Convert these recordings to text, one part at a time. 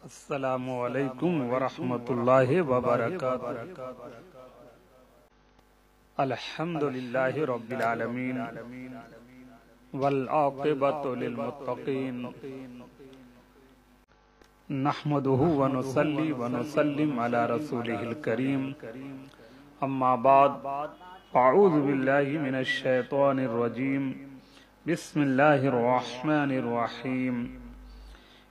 अस्सलामु अलैकुम वरहमतुल्लाहि वबरकातुहू। अल्हम्दुलिल्लाहि रब्बिल आलमीन वल आक़िबतु लिल मुत्तक़ीन नहमदुहु व नुसल्ली व नुसल्लिम अला रसूलिहिल करीम। अम्मा बाद अऊज़ु बिल्लाहि मिनश शैतानिर रजीम। बिस्मिल्लाहिर रहमानिर रहीम।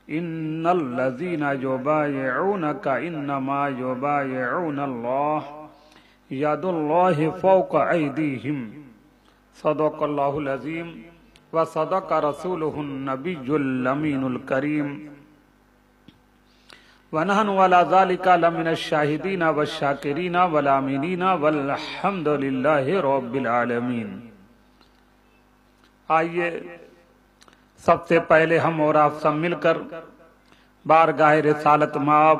इन्नल्लज़ीना युबायिऊनका इन्नमा युबायिऊनल्लाह यदुल्लाहि फ़ौक़ ऐदीहिम। सदक़ल्लाहुल अज़ीम व सदक़ रसूलुहुन नबियुल अमीनुल करीम। व नहनु अला ज़ालिका लमिनश शाहिदीना वश्शाकिरीना वल आमिनीना वल्हम्दुलिल्लाहि रब्बिल आलमीन। आइए सबसे पहले हम और आप सब मिलकर बारगाह रिसालत माब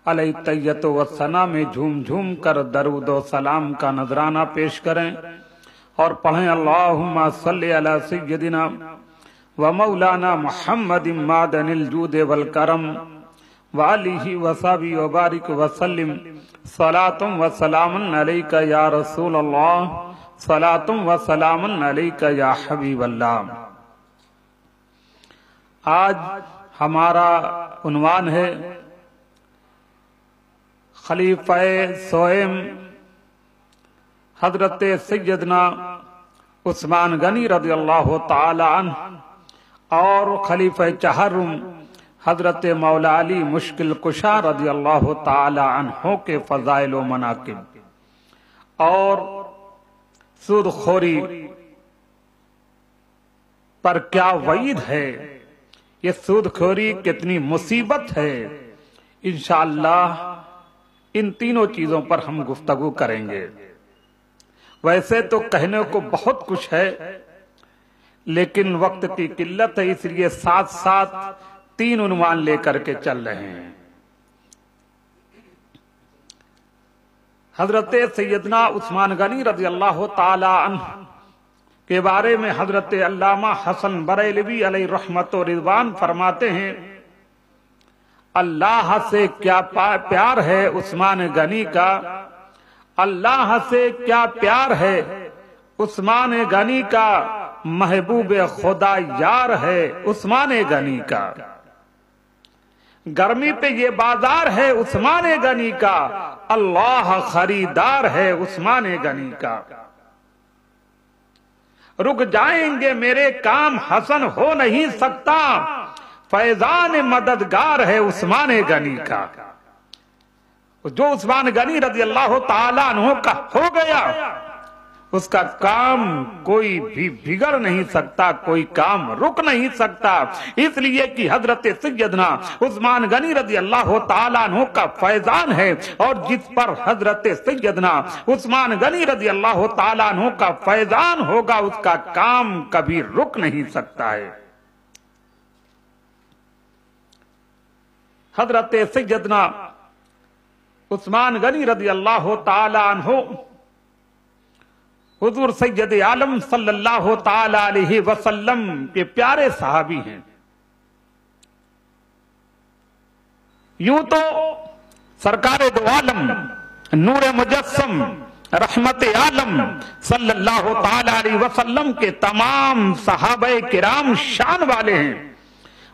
अलैहि तैयत व सना में झूम झूम कर दरूद व सलाम का नजराना पेश करें और पढ़ें अल्लाहुम्मा सल्लि अला सय्यदिना व मौलाना मुहम्मदिन मादनिल जूद वल करम व आलिहि व सहबिहि व बारिक व सल्लिम। सलातुम व सलामुन अलैका या रसूल अल्लाह, सलातुम व सलामुन अलैका या हबीबल्लाह। आज हमारा उन्वान है खलीफा सोएम हजरत सैयदना उस्मान गनी रज़ियल्लाहु ताला अन्हु और खलीफा चहरुम हजरत मौला अली मुश्किल कुशा रज़ियल्लाहु ताला अन्हु के फज़ाइल व मनाकिब और सूदखोरी पर क्या वईद है, ये सूदखोरी कितनी मुसीबत है। इंशाअल्लाह इन तीनों चीजों पर हम गुफ्तगू करेंगे। वैसे तो कहने को बहुत कुछ है, लेकिन वक्त की किल्लत है, इसलिए साथ साथ तीन उन्वान लेकर के चल रहे हैं। हजरत सैयदना उस्मान गनी रज़ियल्लाहु ताला अन्हु के बारे में हजरत अल्लामा हसन बरेलवी अलैहि रहमत व रिज़वान फरमाते हैं, अल्लाह से क्या प्यार है उस्मान गनी का, अल्लाह से क्या प्यार है उस्मान गनी का, महबूब खुदा यार है उस्मान गनी का। गर्मी पे ये बाजार है उस्मान गनी का, अल्लाह खरीदार है उस्मान गनी का। रुक जाएंगे मेरे काम हसन हो नहीं सकता, फैजान मददगार है उस्मान गनी का। जो उस्मान गनी रज़ियल्लाहु ताला अन्हु का हो गया, उसका काम कोई भी बिगड़ नहीं सकता, कोई काम रुक नहीं सकता। इसलिए कि हजरत सैयदना उस्मान गनी रज़ियल्लाहु ताला अन्हु का फैजान है, और जिस पर हजरत सैयदना उस्मान गनी रज़ियल्लाहु ताला अन्हु का फैजान होगा, उसका काम कभी रुक नहीं सकता है। हजरत सैयदना उस्मान गनी रज़ियल्लाहु ताला अन्हु हुजूर सैयद आलम सल्लल्लाहु ताला अलैहि वसल्लम के प्यारे सहाबी हैं। यूं तो सरकारे दो आलम नूरे मुजस्सम रहमत आलम सल्लल्लाहु ताला अलैहि वसल्लम के तमाम सहाबे किराम शान वाले हैं,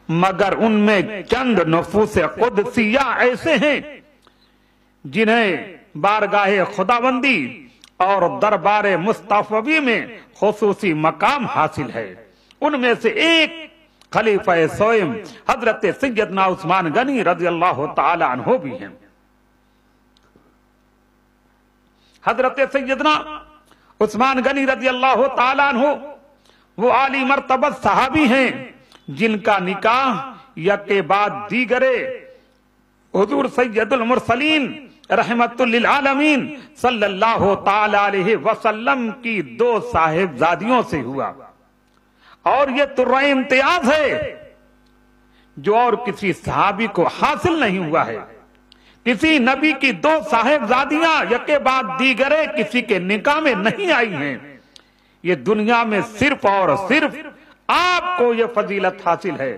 मगर उनमें चंद नफूस कुदसिया ऐसे हैं जिन्हें बारगाहे खुदाबंदी और दरबारे मुस्तफवी में खुसूसी मकाम हासिल है। उनमें से एक खलीफा सोएम हजरत सैयदना उस्मान गनी रज़ियल्लाहु ताला अन्हु भी हैं। हजरत सैयदना उस्मान गनी रज़ियल्लाहु ताला अन्हु वो आली मर्तबत सहाबी हैं जिनका निकाह यके बाद दीगरे हुजूर सैयदुल मुरसलीन रहमतुल लिल आलमीन सल्लल्लाहु ताला अलैहि वसल्लम की दो साहिबजादियों से हुआ, और ये तुर्रा इम्तियाज है जो और किसी सहाबी को हासिल नहीं हुआ है। किसी नबी की दो साहिबजादियां यके बाद दीगरे किसी के निकाह में नहीं आई हैं। ये दुनिया में सिर्फ और सिर्फ आपको ये फजीलत हासिल है।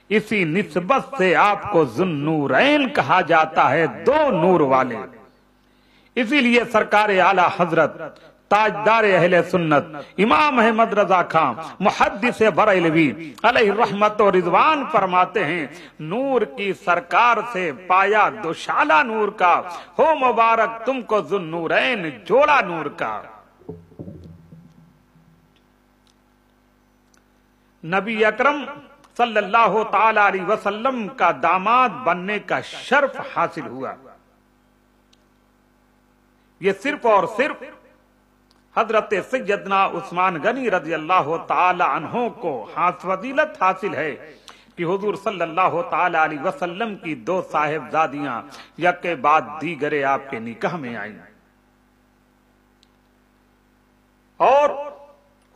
इसी निस्बत से आपको जुन्नूरैन कहा जाता है, दो नूर वाले। इसीलिए सरकार आला हजरत ताजदार अहले सुन्नत इमाम अहमद रजा खां मुहद्दिस बरेलवी अलैहि रहमत और रिजवान फरमाते हैं, नूर की सरकार से पाया दुशाला नूर का, हो मुबारक तुमको जुन्नूरैन जोड़ा नूर का। नबी अकरम सल्लल्लाहु ताला अलैहि वसल्लम का दामाद बनने का शर्फ हासिल हुआ। ये सिर्फ और सिर्फ हजरत सैयदना उस्मान गनी रज़ी अल्लाह ताला अन्हो को फजीलत हासिल है कि हुजूर सल्लल्लाहु ताला अलैहि वसल्लम की दो साहिबजादियां एक के बाद दीगरे आपके निकाह में आई और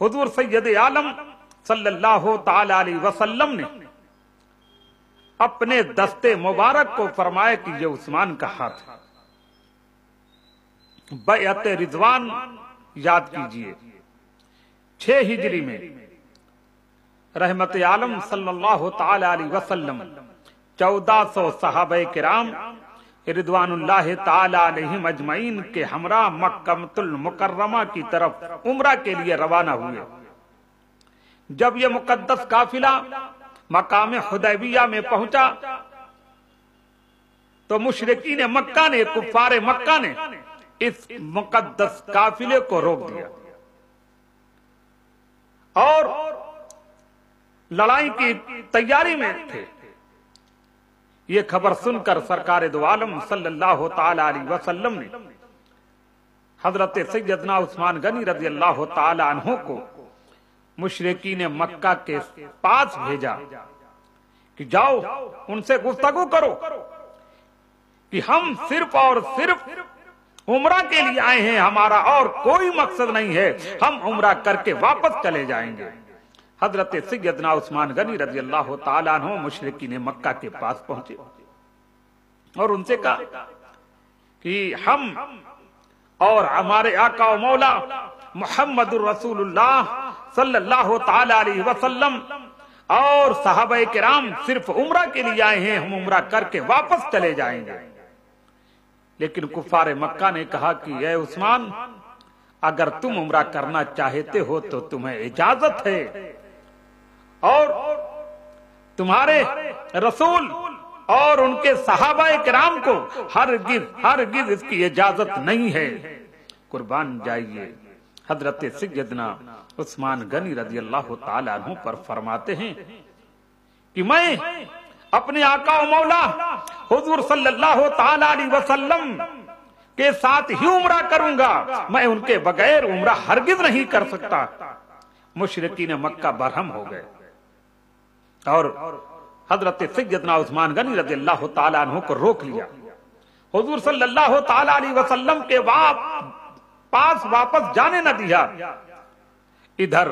हुजूर सैयद आलम सल्लल्लाहु ताला अलैहि वसल्लम ने अपने दस्ते मुबारक को फरमाया कि ये उस्मान का हाथ है। बैअत रिजवान याद कीजिए, 6 हिजरी में रहमत आलम सल्लल्लाहु ताला अलैहि वसल्लम 1400 सहाबे किराम रिदवानुल्लाह ताला अलैहिम अजमईन के हमरा मक्कतुल मुकर्रमा की तरफ उम्रा के लिए रवाना हुए। जब यह मुकद्दस काफिला मकाम हुदैबिया में पहुंचा तो मुशरिकीन मक्का ने, कुफ्फारे मक्का ने इस मुकद्दस काफिले को रोक दिया और लड़ाई की तैयारी में थे। ये खबर सुनकर सरकार दो आलम सल्लल्लाहु ताला अलैहि वसल्लम ने हजरत सैयदना उस्मान गनी रज़ी अल्लाह ताला अन्हु को मुशरिकीन मक्का के पास भेजा कि जाओ उनसे गुफ्तगू करो कि हम सिर्फ और सिर्फ उम्रा के लिए आए हैं, हमारा और कोई मकसद नहीं है, हम उम्रा करके वापस चले जाएंगे। हजरत सैयदना उस्मान गनी रज़ी अल्लाह ताला अन्हु मुशरिकीन मक्का के पास पहुंचे और उनसे कहा कि हम और हमारे आका और मौला मुहम्मदुर रसूलुल्लाह सल्लल्लाहु ताला अलैहि वसल्लम और सहाबाए किराम सिर्फ उम्रा के लिए आए हैं, हम उम्रा करके वापस चले जाएंगे। लेकिन कुफारे मक्का ने कहा कि ए उस्मान, अगर तुम उम्रा करना चाहते हो तो तुम्हें इजाजत है और तुम्हारे रसूल और उनके सहाबाए किराम को हरगिज इसकी इजाजत नहीं है, कुर्बान जाइए। हजरत सैयदना उस्मान गनी रज़ी अल्लाह ताला अन्हु पर फरमाते हैं कि मैं अपने आका और मौला हुजूर सल्लल्लाहु ताला अलैहि वसल्लम के साथ ही उम्रा करूंगा, मैं उनके बगैर उम्रा हरगिज नहीं कर सकता। मुशरिकीन मक्का बरहम हो गए और हजरत सैयदना उस्मान गनी रज़ी अल्लाह ताला अन्हु को रोक लिया। हुजूर सल्लल्लाहु ताला अलैहि वसल्लम के पास वापस जाने न दिया। इधर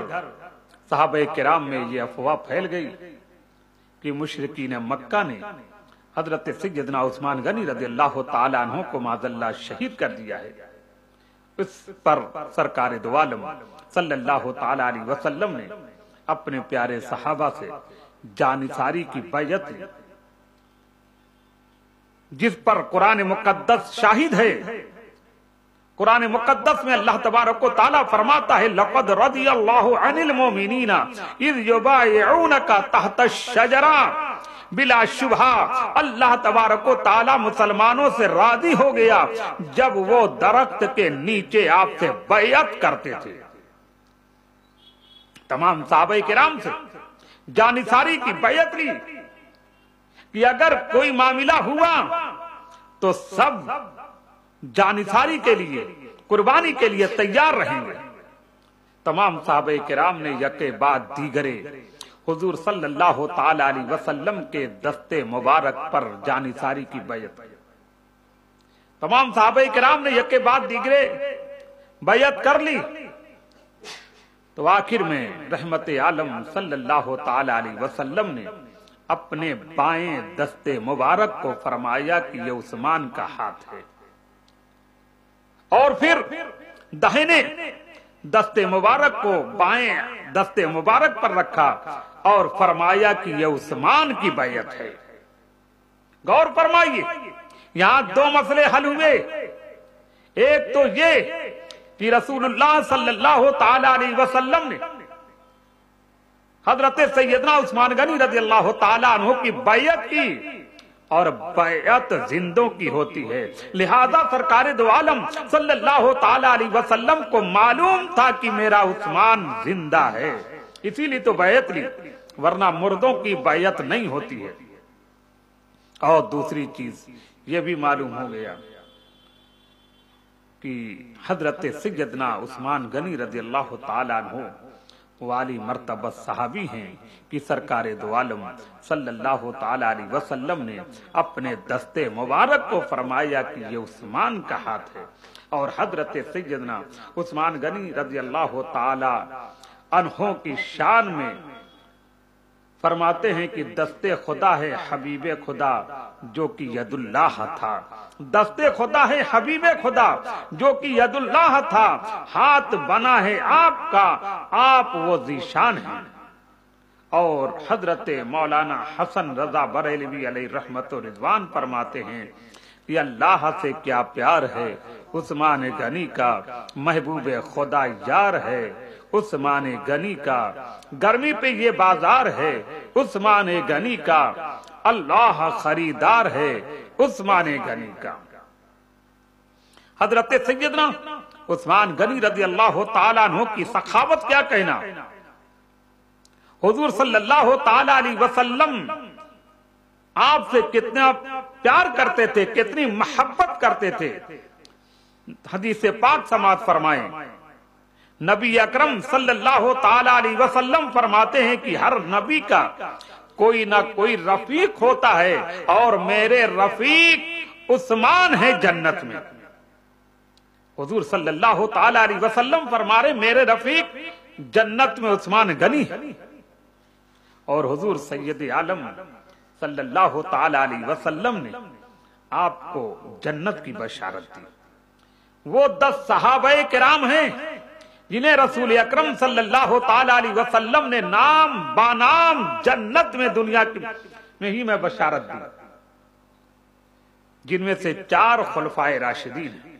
सहाबे किराम में ये अफवाह फैल गई कि मुशरिकीन मक्का ने हजरत सैयदना उस्मान गनी रज़ी अल्लाह ताला अन्हु को माज़अल्लाह शहीद कर दिया है। इस पर सरकार दो आलम सल्लल्लाहु ताला अलैहि वसल्लम ने अपने प्यारे सहाबा से जानिसारी की बैयत ली, जिस पर कुरान मुकद्दस शाहिद है। कुरान मुकद्दस में अल्लाह तबारक व तआला फरमाता है, लक़द रदियल्लाहु अनिल मोमिनीना इज़ युबाइऊनका तहत शजरा। बिला शुबहा अल्लाह तबारक व तआला मुसलमानों से राजी हो गया जब वो दरख्त के नीचे आपसे बैयत करते थे। तमाम सहाबाए किराम से जानिसारी की बैयत ली कि अगर कोई मामला हुआ तो सब जानिसारी के लिए, कुर्बानी के लिए तैयार रहेंगे। तमाम सहाबाए किराम ने यके बाद दीगरे हुजूर सल्लल्लाहु ताला अलैहि वसल्लम के दस्ते मुबारक पर जानिसारी की बैयत। तमाम सहाबाए किराम ने यके बाद दीगरे बैयत कर ली। तो आखिर में रहमत आलम सल्लल्लाहु ताला अलैहि वसल्लम ने अपने बाएं दस्ते मुबारक को फरमाया कि ये उस्मान का हाथ है और फिर दाहिने दस्ते मुबारक को बाएं दस्ते मुबारक पर रखा और फरमाया कि यह उस्मान की बैयत है। गौर फरमाइए, यहां दो मसले हल हुए। एक तो ये कि रसूलुल्लाह सल्लल्लाहु ताला अलैहि वसल्लम ने हजरत सैयदना उस्मान गनी रज़ियल्लाहु ताला अन्हु की बैयत की, और बैयत जिंदों की होती है। लिहाजा सरकार दो आलम सल्लल्लाहु ताला अलैहि वसल्लम को मालूम था कि मेरा उस्मान जिंदा है, इसीलिए तो बैयत ली, वरना मुर्दों की बैयत नहीं होती है। और दूसरी चीज ये भी मालूम हो गया कि हजरत सैयदना उस्मान गनी रज़ियल्लाहु ताला अन्हु वाली मर्तबा सहाबी हैं कि सरकार दो आलम सल्लल्लाहु ताला अलैहि वसल्लम ने अपने दस्ते मुबारक को फरमाया कि ये उस्मान का हाथ है। और हजरत सैयदना उस्मान गनी रज़ियल्लाहु ताला अन्हु की शान में फरमाते हैं कि दस्ते खुदा है हबीबे खुदा जो कि यदुल्लाह था। दस्ते खुदा है हबीबे खुदा जो कि यदुल्लाह था। हाथ बना है आपका, आप वो ज़ीशान हैं। और हजरत मौलाना हसन रजा बरेलवी अलैहि रहमत व रिज़वान फरमाते हैं कि अल्लाह से क्या प्यार है, उस्मान गनी का महबूब खुदा यार है। उस्मान गनी का गर्मी पे ये बाजार है, उस्मान गनी का अल्लाह खरीदार है, उस्मान गनी का। हजरत सैयदना उस्मान गनी रज़ियल्लाहु ताला अन्हु की सखावत क्या कहना। हुजूर सल्लल्लाहु ताला अलैहि वसल्लम आपसे कितना प्यार करते थे, कितनी मोहब्बत करते थे। हदीस पाक समाअत फरमाएं, नबी अकरम सल्लल्लाहु ताला अलैहि वसल्लम फरमाते हैं कि हर नबी का कोई ना कोई रफीक होता है, और मेरे रफीक उस्मान है जन्नत में। हुजूर सल्लल्लाहु ताला अलैहि वसल्लम फरमा रहे मेरे रफीक जन्नत में उस्मान गनी है। और हुजूर सैयद आलम सल्लल्लाहु ताला अलैहि वसल्लम ने आपको जन्नत की बशारत दी। वो 10 सहाबाए किराम हैं जिन्हें रसूल अकरम सल्लल्लाहु ताला अलैहि वसल्लम ने नाम बानाम जन्नत में दुनिया में ही में बशारत दी, जिनमें से 4 खुलफाए राशिदीन हैं।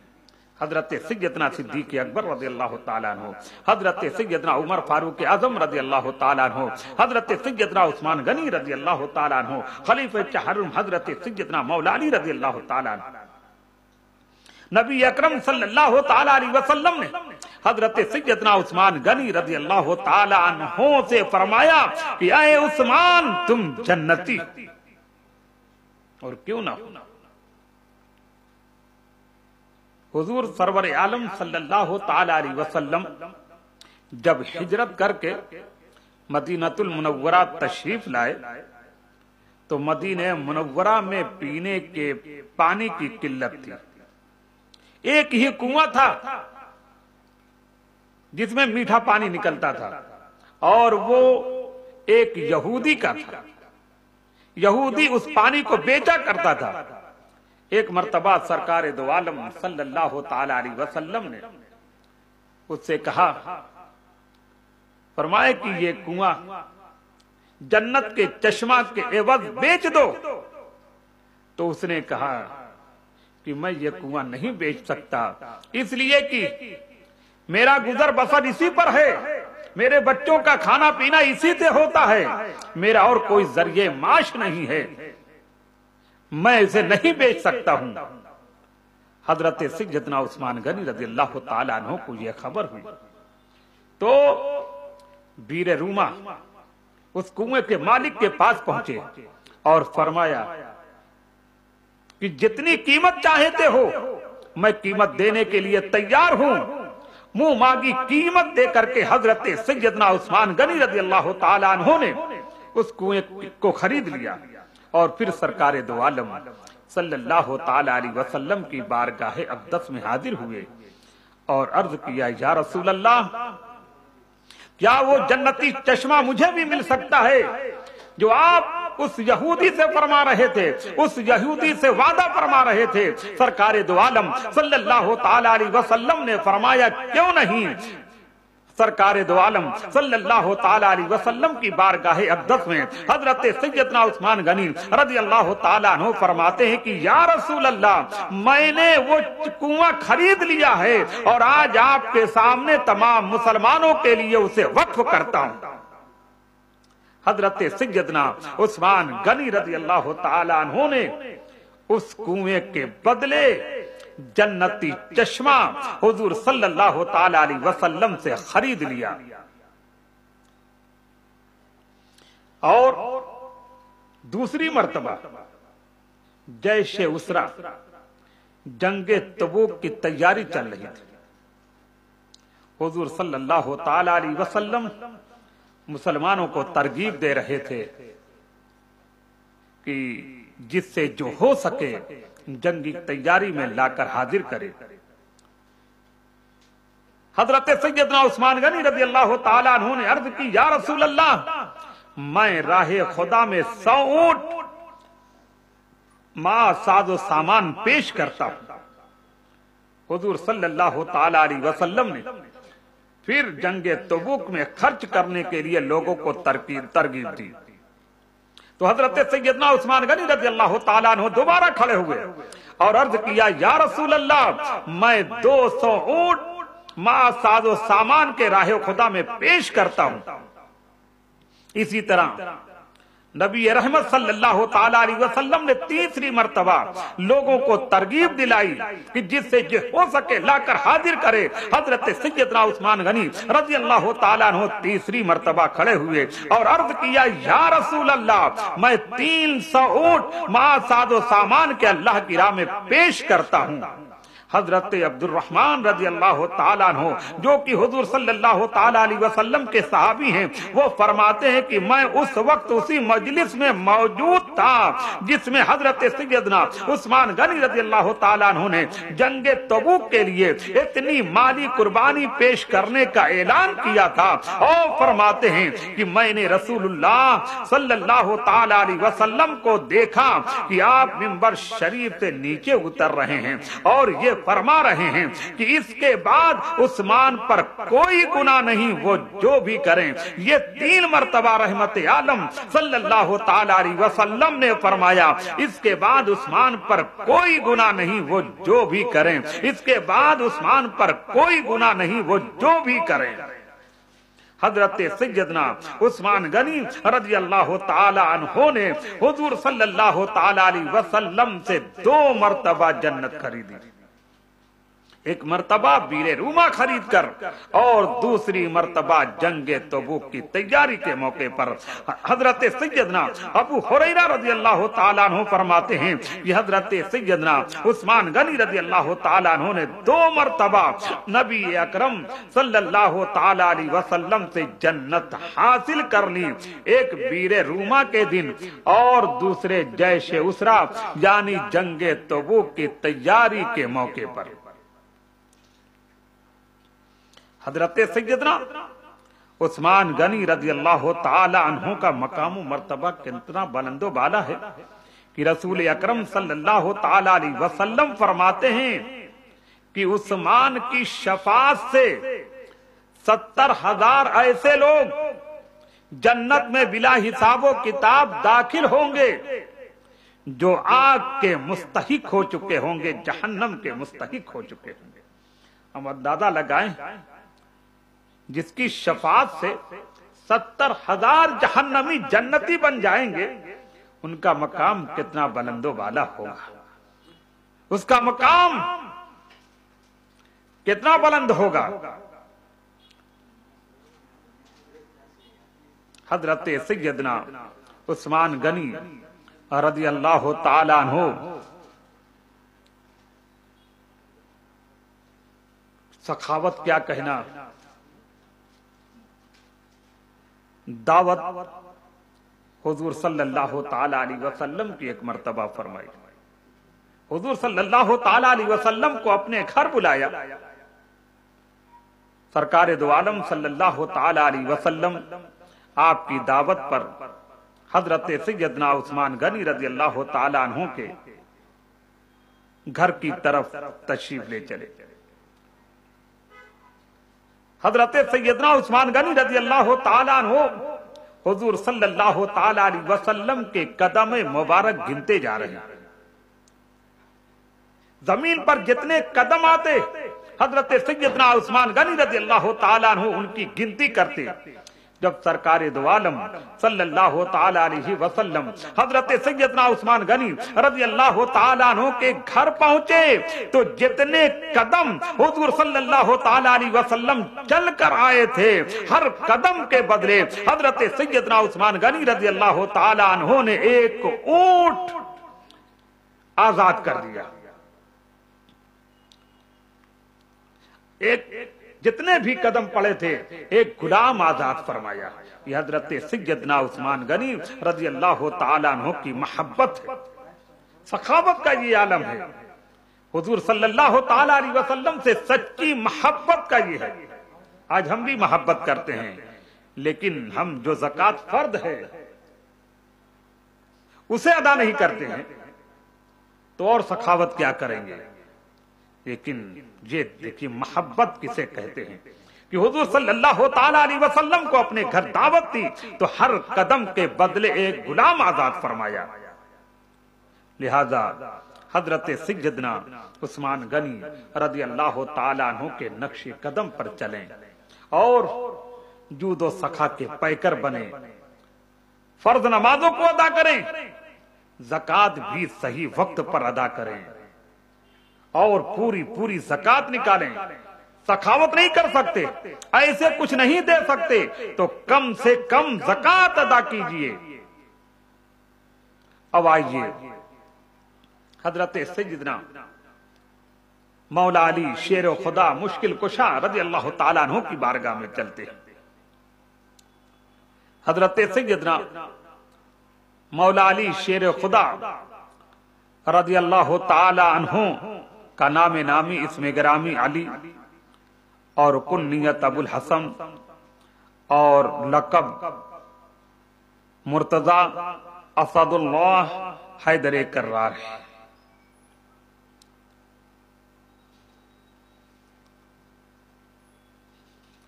हजरत सैयदना सिद्दीक अकबर रज़ियल्लाहु ताला अन्हु, हजरत सैयदना उमर फारूक आजम रज़ियल्लाहु ताला अन्हु, हजरत सैयदना उस्मान गनी रज़ियल्लाहु ताला अन्हु, खलीफा चाहरुम हजरत सैयदना मौला अली रज़ियल्लाहु ताला अन्हु। नबी अकरम सल्लल्लाहु ताला अलैहि वसल्लम ने हजरत सैयदना उस्मान गनी रज़ियल्लाहु ताला अन्हु से फरमाया कि आए उस्मान तुम जन्नती, और क्यों ना हो। हुजूर सरवर आलम सल्लल्लाहु ताला अलैहि वसल्लम जब हिजरत करके मदीनतुल मुनव्वरा तशरीफ लाए तो मदीने मुनव्वरा में पीने के पानी की किल्लत थी। एक ही कुआं था जिसमें मीठा पानी निकलता था, और वो एक यहूदी का था। यहूदी उस पानी को बेचा करता था। एक मर्तबा सरकार दो आलम सल्लल्लाहु ताला अलैहि वसल्लम ने उससे कहा, फरमाए कि ये कुआं जन्नत के चश्मा के एवज बेच दो। तो उसने कहा कि मैं ये कुआं नहीं बेच सकता, इसलिए कि मेरा गुजर बसर इसी पर है, मेरे बच्चों का खाना पीना इसी से होता है, मेरा और कोई जरिए माश नहीं है, मैं इसे नहीं बेच सकता हूं। हजरत सैयदना उस्मान गनी रज़ियल्लाहु ताला अन्हु को यह खबर हुई तो बीरे रूमा उस कुएं के मालिक के पास पहुंचे और फरमाया कि जितनी कीमत चाहते हो मैं कीमत देने के लिए तैयार हूं। मुंह मांगी कीमत देकर के हजरत सैयदना उस्मान गनी रज़ियल्लाहु ताला अन्हु ने उस कुएं को खरीद लिया और फिर सरकार दो आलम सल्लल्लाहु ताला अलैहि वसल्लम की बारगाह अक़दस में हाजिर हुए और अर्ज किया, या रसूल अल्लाह, क्या वो जन्नती चश्मा मुझे भी मिल सकता है जो आप उस यहूदी से फरमा रहे थे, उस यहूदी से वादा फरमा रहे थे। सरकार दो आलम सल्लल्लाहु ताला अलैहि वसल्लम ने फरमाया, क्यों नहीं। सरकार दो आलम सल्लल्लाहु ताला अलैहि वसल्लम की बारगाह अक़दस में हजरत सैयदना उस्मान गनी रज़ियल्लाहु ताला अन्हु फरमाते हैं कि या रसूल अल्लाह, मैंने वो कुआं खरीद लिया है और आज आपके सामने तमाम मुसलमानों के लिए उसे वक्फ करता हूं। हजरत सैयदना उस्मान गनी रज़ियल्लाहु ताला अन्हु ने उस कुएं के बदले जन्नती चश्मा हुजूर सल्लल्लाहु ताला अलैहि वसल्लम से खरीद लिया। और दूसरी मर्तबा जैशे उसरा जंगे तबूक की तैयारी चल रही थी। हुजूर सल्लल्लाहु ताला अलैहि वसल्लम मुसलमानों को तरगीब दे रहे थे कि जिससे जो हो सके जंगी तैयारी में लाकर हाजिर करे। हजरत सैयदना उस्मान गनी रज़ियल्लाहु ताला अन्हु ने अर्ज की, या रसूल अल्लाह, मैं राहे खुदा में 100 ऊंट मां साजो सामान पेश करता हूं। हुजूर सल्लल्लाहु ताला अलैहि वसल्लम ने फिर जंगे तबूक में खर्च करने के लिए लोगों को तरगीब दी। तो हजरत सैयदना उस्मान गनी रज़ियल्लाहु ताला अन्हु दोबारा खड़े हुए और अर्ज किया, या रसूल अल्लाह, मैं 200 ऊंट मां साजो सामान के राहे खुदा में पेश करता हूं। इसी तरह नबी रहमत सल्लल्लाहु ताला अलैहि वसल्लम ने तीसरी मर्तबा लोगों को तरगीब दिलाई कि जिससे जो हो सके लाकर हाजिर करे। हजरत सैयदना उस्मान गनी रज़ियल्लाहु ताला अन्हु तीसरी मर्तबा खड़े हुए और अर्ज किया, या रसूल अल्लाह, मैं 300 ऊंट मां सादो सामान के अल्लाह की राह में पेश करता हूं। हजरत अब्दुर रहमान रज़ियल्लाहु ताला अन्हु, जो कि हुजूर सल्लल्लाहु ताला अलैहि वसल्लम के सहाबी हैं, वो फरमाते हैं कि मैं उस वक्त उसी मजलिस में मौजूद था जिसमें हजरत सैयदना उस्मान गनी रज़ियल्लाहु ताला अन्हु ने जंगे तबूक के लिए इतनी माली कुर्बानी पेश करने का ऐलान किया था। और फरमाते हैं कि मैंने रसूलुल्लाह सल्लल्लाहु ताला अलैहि वसल्लम को देखा कि आप मिंबर शरीफ से नीचे उतर रहे हैं और ये फरमा रहे हैं कि इसके बाद उस्मान पर कोई गुनाह नहीं, वो जो भी करें। ये 3 मर्तबा रहमत आलम सल्लल्लाहु ताला अलैहि वसल्लम ने फरमाया, इसके बाद उस्मान पर कोई गुनाह नहीं, वो जो भी करें। इसके बाद उस्मान पर कोई गुनाह नहीं, वो जो भी करें। हजरत सैयदना उस्मान गनी रज़ियल्लाहु ताला अन्हु ने हुजूर सल्लल्लाहु ताला अलैहि वसल्लम से 2 मर्तबा जन्नत खरीदी। एक मर्तबा बीरे रूमा खरीद कर और दूसरी मर्तबा जंगे तबूक की तैयारी के मौके पर। हजरत सैयदना अबू हुरैरा रज़ियल्लाहु ताला अन्हु फरमाते हैं कि हजरत सैयदना उस्मान गनी रज़ियल्लाहु ताला अन्हु ने 2 मर्तबा नबी अकरम सल्लल्लाहु ताला अलैहि वसल्लम से जन्नत हासिल कर ली। एक बीरे रूमा के दिन और दूसरे जैशे उसरा यानी जंगे तबूक की तैयारी के मौके पर। हजरत सैयदना उस्मान गनी रज़ियल्लाहु ताला अन्हु का मकाम मर्तबा कितना बुलंदो बाला है कि रसूल अकरम सल्लल्लाहु ताला अलैहि वसल्लम फरमाते हैं कि उस्मान की शफाअत से 70,000 ऐसे लोग जन्नत में बिला हिसाबो किताब दाखिल होंगे जो आग के मुस्तहिक हो चुके होंगे, जहन्नम के मुस्तहिक हो चुके होंगे। हम अंदाजा लगाएं जिसकी शफाअत से 70,000 जहन्नमी जन्नती बन जाएंगे, उनका मकाम कितना बुलंदो बाला होगा, उसका मकाम कितना बुलंद होगा। हजरत सैयदना उस्मान गनी रज़ियल्लाहु ताला अन्हु सखावत क्या कहना, दावत हुजूर सल्लल्लाहु ताला अलैहि वसल्लम की एक मर्तबा फरमाई। हुजूर सल्लल्लाहु ताला अलैहि वसल्लम को अपने घर बुलाया। सरकार दो आलम सल्लल्लाहु ताला अलैहि वसल्लम आपकी दावत पर हजरत सैयदना उस्मान गनी रज़ियल्लाहु ताला अन्हु के घर की तरफ तशरीफ ले चले। हजरत सैयदना उस्मान गनी रजी अल्लाह ताला अन्हु हुजूर सल्लल्लाहु ताला अलैहि वसल्लम के कदम मुबारक गिनते जा रहे हैं। जमीन पर जितने कदम आते हजरत सैयदना उस्मान गनी रजी अल्लाह ताला अन्हु उनकी गिनती करते। जब सरकारे दो आलम सल्लल्लाहु ताला अलैहि वसल्लम हजरत सैयदना उस्मान गनी रजी अल्लाह ताला अन्हु के घर पहुंचे तो जितने कदम हुजूर सल्लल्लाहु ताला अलैहि वसल्लम चल कर आए थे, हर कदम के बदले हजरत सैयदना उस्मान गनी रजी अल्लाह ताला अन्हु ने एक ऊंट आजाद कर दिया। एक जितने भी कदम पड़े थे एक गुलाम आजाद फरमाया। यह हजरत सैयदना उस्मान गनी रजी अल्लाह ताला अन्हु की मोहब्बत है, सखावत का ये आलम है। हुजूर सल्लल्लाहु ताला अलैहि वसल्लम से सच्ची मोहब्बत का ये है। आज हम भी मोहब्बत करते हैं, लेकिन हम जो ज़कात फर्द है उसे अदा नहीं करते हैं तो और सखावत क्या करेंगे। लेकिन ये देखिए मोहब्बत किसे कहते हैं कि हुजूर सल्लल्लाहु ताला अलैहि वसल्लम को अपने घर दावत दी तो हर कदम के बदले एक गुलाम आजाद फरमाया। लिहाजा हजरत सैयदना उस्मान गनी रज़ी अल्लाह ताला अन्हु के नक्शे कदम पर चलें और जूदो सखा के पैकर बने, फर्ज नमाजों को अदा करें, ज़कात भी सही वक्त पर अदा करें और पूरी पूरी ज़कात निकालें। सखावत नहीं कर सकते, ऐसे कुछ नहीं दे सकते तो कम से कम ज़कात अदा कीजिए। अब आइए हजरत सैयदना मौला अली शेर खुदा मुश्किल कुशा रज़ी अल्लाह ताला अन्हु की बारगाह में चलते हैं। हजरत सैयदना मौला अली शेर खुदा रज़ी अल्लाह ताला अन्हु का नामे नामी इसमें गिरामी अली और कुन्नियत अबुल हसन और लक़ब मुर्तजा असदुल्लाह हैदर कर्रार है।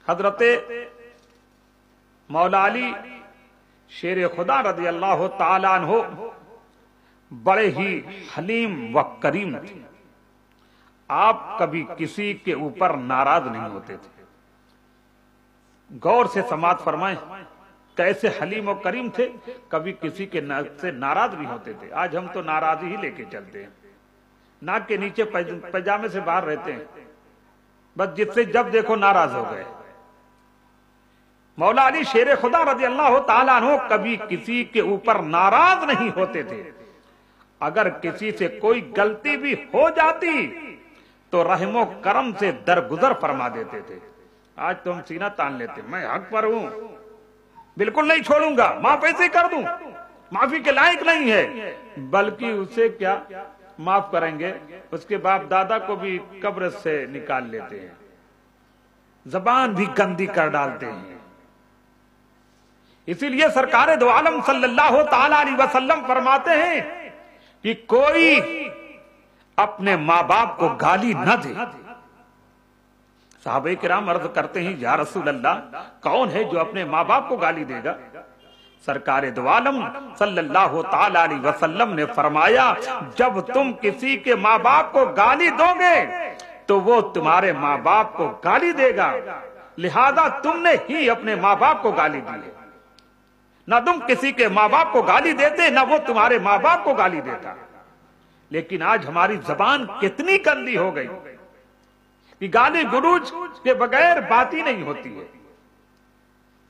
हजरत मौला अली शेर खुदा रज़ी अल्लाह ताला अन्हु बड़े ही हलीम व करीम थे। आप कभी किसी के ऊपर नाराज नहीं होते थे। गौर से समात फरमाएं कैसे हलीम और करीम थे, कभी किसी के से नाराज नहीं होते थे। आज हम तो नाराज ही लेके चलते हैं, नाक के नीचे पैजामे से बाहर रहते हैं, बस जिससे जब देखो नाराज हो गए। मौला अली शेर खुदा रज़ी अल्लाह ताला अन्हु कभी किसी के ऊपर नाराज नहीं होते थे। अगर किसी से कोई गलती भी हो जाती तो रहमो करम से दरगुजर फरमा देते थे। आज तो हम सीना तान लेते, मैं हक पर हूं, बिल्कुल नहीं छोड़ूंगा, माफ ऐसे कर दूं, माफी के लायक नहीं है, बल्कि उसे क्या माफ करेंगे, उसके बाप दादा को भी कब्र से निकाल लेते हैं, जबान भी गंदी कर डालते हैं। इसीलिए सरकारे दो आलम सल्लल्लाहु ताला अलैहि वसल्लम फरमाते हैं कि कोई अपने माँ बाप को गाली न दे। साहबे किराम अर्ज करते हैं, या रसूल अल्लाह, कौन है जो अपने माँ बाप को गाली देगा। सरकारे दो आलम सल्लल्लाहु ताला अलैहि वसल्लम ने फरमाया, जब तुम किसी के माँ बाप को गाली दोगे तो वो तुम्हारे माँ बाप को गाली देगा, लिहाजा तुमने ही अपने माँ बाप को गाली दी है। ना तुम किसी के माँ बाप को गाली देते, ना वो तुम्हारे माँ बाप को गाली देता। लेकिन आज हमारी जबान कितनी गंदी हो गई कि गाली गुरूज के बगैर बात ही नहीं होती है।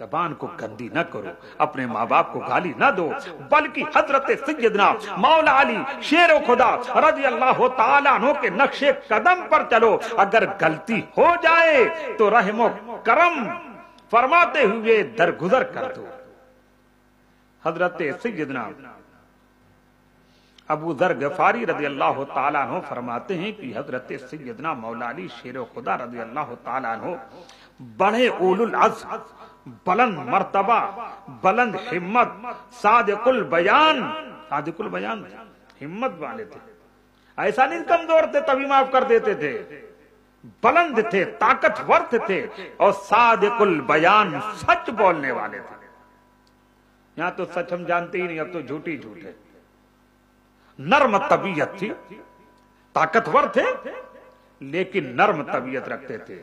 जबान को गंदी न करो, अपने माँ बाप को गाली न दो, बल्कि हजरत सैयदना मौला अली शेर खुदा रज़ी अल्लाह ताला अन्हु के नक्शे कदम पर चलो। अगर गलती हो जाए तो रहमो करम फरमाते हुए दरगुजर कर दो। हजरत सैयदना अबू दर गफारी रज़ी अल्लाह ताला अन्हु फरमाते हैं कि हजरत सैयदना मौला अली शेर खुदा रज़ी अल्लाह ताला अन्हु बड़े उलुल अज़्म, बुलंद मर्तबा, बुलंद हिम्मत, सादिकुल बयान हिम्मत वाले थे। ऐसा नहीं कमजोर थे तभी माफ कर देते थे, बुलंद थे, ताकतवर थे और सादिकुल बयान, सच बोलने वाले थे। यहां तो सच हम जानते ही नहीं, अब तो झूठी झूठ है। नर्म तबीयत थी, ताकतवर थे लेकिन नर्म तबीयत रखते थे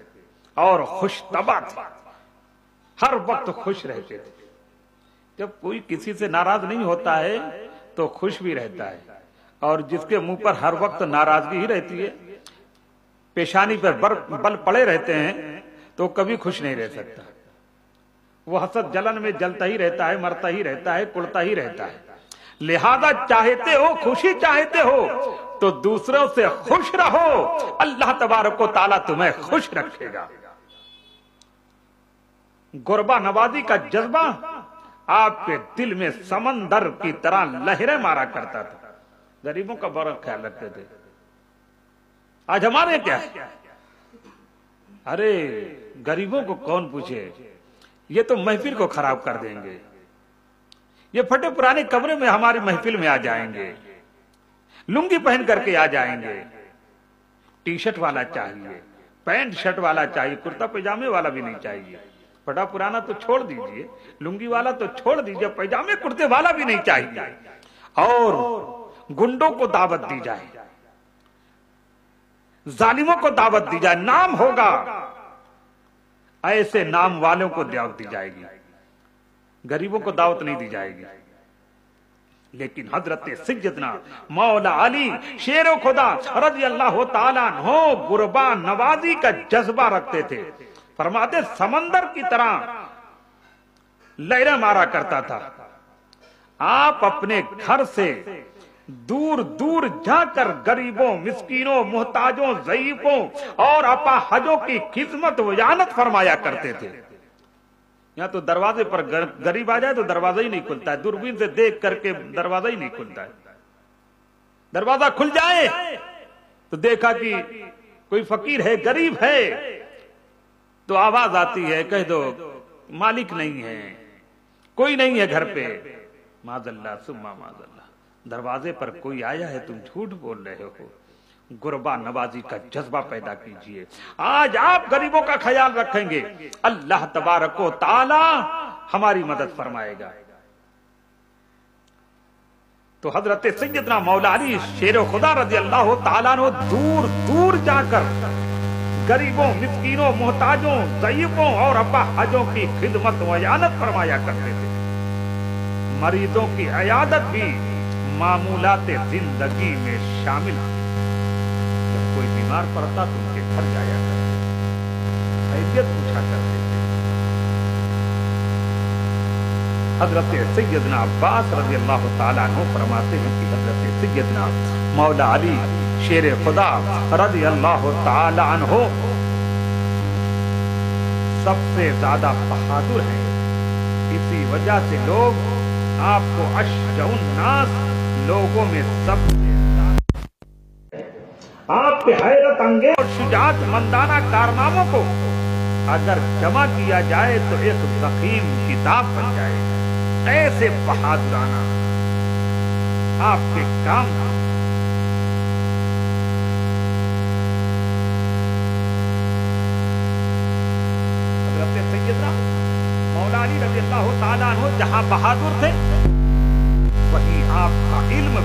और खुशतबा थे, हर वक्त खुश रहते थे। जब कोई किसी से नाराज नहीं होता है तो खुश भी रहता है, और जिसके मुंह पर हर वक्त नाराजगी ही रहती है, पेशानी पर बल पड़े रहते हैं, तो कभी खुश नहीं रह सकता। वो हसद जलन में जलता ही रहता है, मरता ही रहता है, कुड़ता ही रहता है। लिहाजा चाहते हो, खुशी चाहते हो तो दूसरों से खुश रहो, अल्लाह तबारक व तआला तुम्हें खुश रखेगा। गुरबा नवाजी का जज्बा आपके दिल में समंदर की तरह लहरें मारा करता था। गरीबों का बड़ा ख्याल रखते थे। आज हमारे क्या है, अरे गरीबों को कौन पूछे, ये तो महफिल को खराब कर देंगे, ये फटे पुराने कमरे में हमारी महफिल में आ जाएंगे, लुंगी पहन करके आ जाएंगे, टी शर्ट वाला चाहिए, पैंट शर्ट वाला चाहिए, कुर्ता पैजामे वाला भी नहीं चाहिए। फटा पुराना तो छोड़ दीजिए, लुंगी वाला तो छोड़ दीजिए, पैजामे कुर्ते वाला भी नहीं चाहिए। और गुंडों को दावत दी जाए, जालिमों को दावत दी जाए, नाम होगा, ऐसे नाम वालों को दावत दी जाएगी, गरीबों को दावत नहीं दी जाएगी। लेकिन हजरत सैयदना मौला अली शेर खुदा रज़ी अल्लाह तआला अन्हु गुरबा नवाजी का जज्बा रखते थे। फरमाते समंदर की तरह लहरें मारा करता था। आप अपने घर से दूर दूर जाकर गरीबों, मिस्कीनों, मुहताजों, ज़ईफों और अपाहजों की खिदमत वजानत फरमाया करते थे। यहां तो दरवाजे पर गरीब आ जाए तो दरवाजा ही नहीं खुलता है, दूरबीन से देख करके दरवाजा ही नहीं खुलता है। दरवाजा खुल जाए तो देखा कि कोई फकीर है, गरीब है, तो आवाज आती है, कह दो मालिक नहीं है, कोई नहीं है घर पे। माज़ल्ला सुम्मा माज़ल्ला, दरवाजे पर कोई आया है, तुम झूठ बोल रहे हो। गुरबा नवाजी का जज्बा पैदा कीजिए। आज आप गरीबों का ख्याल रखेंगे, अल्लाह तबारक व तआला हमारी मदद फरमाएगा। तो हजरत सैयदना मौला अली शेर खुदा रज़ी अल्लाह तआला अन्हु दूर दूर जाकर गरीबों, मिस्कीनों, मोहताजों, ज़ईफों और अपाहजों की खिदमत वयानत फरमाया करते थे। मरीजों की इयादत भी मामूलाते जिंदगी में शामिल। जब कोई बीमार पड़ता तो उनके घर जाया करते, खैरियत पूछा करते थे। हजरत सैयदना अब्बास रज़ी अल्लाह तआला अन्हु फरमाते हैं कि हजरत सैयदना मौला अली शेर खुदा रज़ी अल्लाह तआला अन्हु सबसे ज्यादा बहादुर हैं। इसी वजह से लोग आपको अशजउन नास, लोगों में सबसे आपके हैरत अंगेज और शुजाअत मंदाना कारनामों को अगर जमा किया जाए तो एक ज़ख़ीम किताब बन जाए। ऐसे बहादुराना आपके काम। हज़रत सैयदना मौला अली रज़ी अल्लाह तआला अन्हु जहां बहादुर थे, वहीं आपका इल्म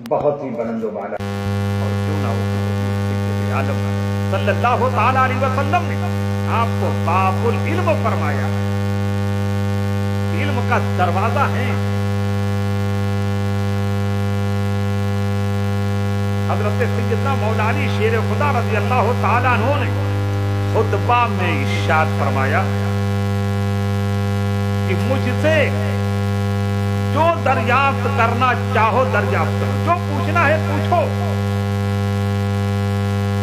बहुत ही बुलंद-ओ-बाला। और क्यों ना हो सैयद आलम सल्लल्लाहु तआला अलैहि वसल्लम ने आपको बाबुल इल्म फरमाया। इल्म का दरवाजा है। हजरत सैयदना मौला अली शेर खुदा रज़ी अल्लाह तआला अन्हु ने खुतबा में इरशाद फरमाया कि मुझसे जो दरियाफ्त करना चाहो दरियाफ्त करो, जो पूछना है पूछो।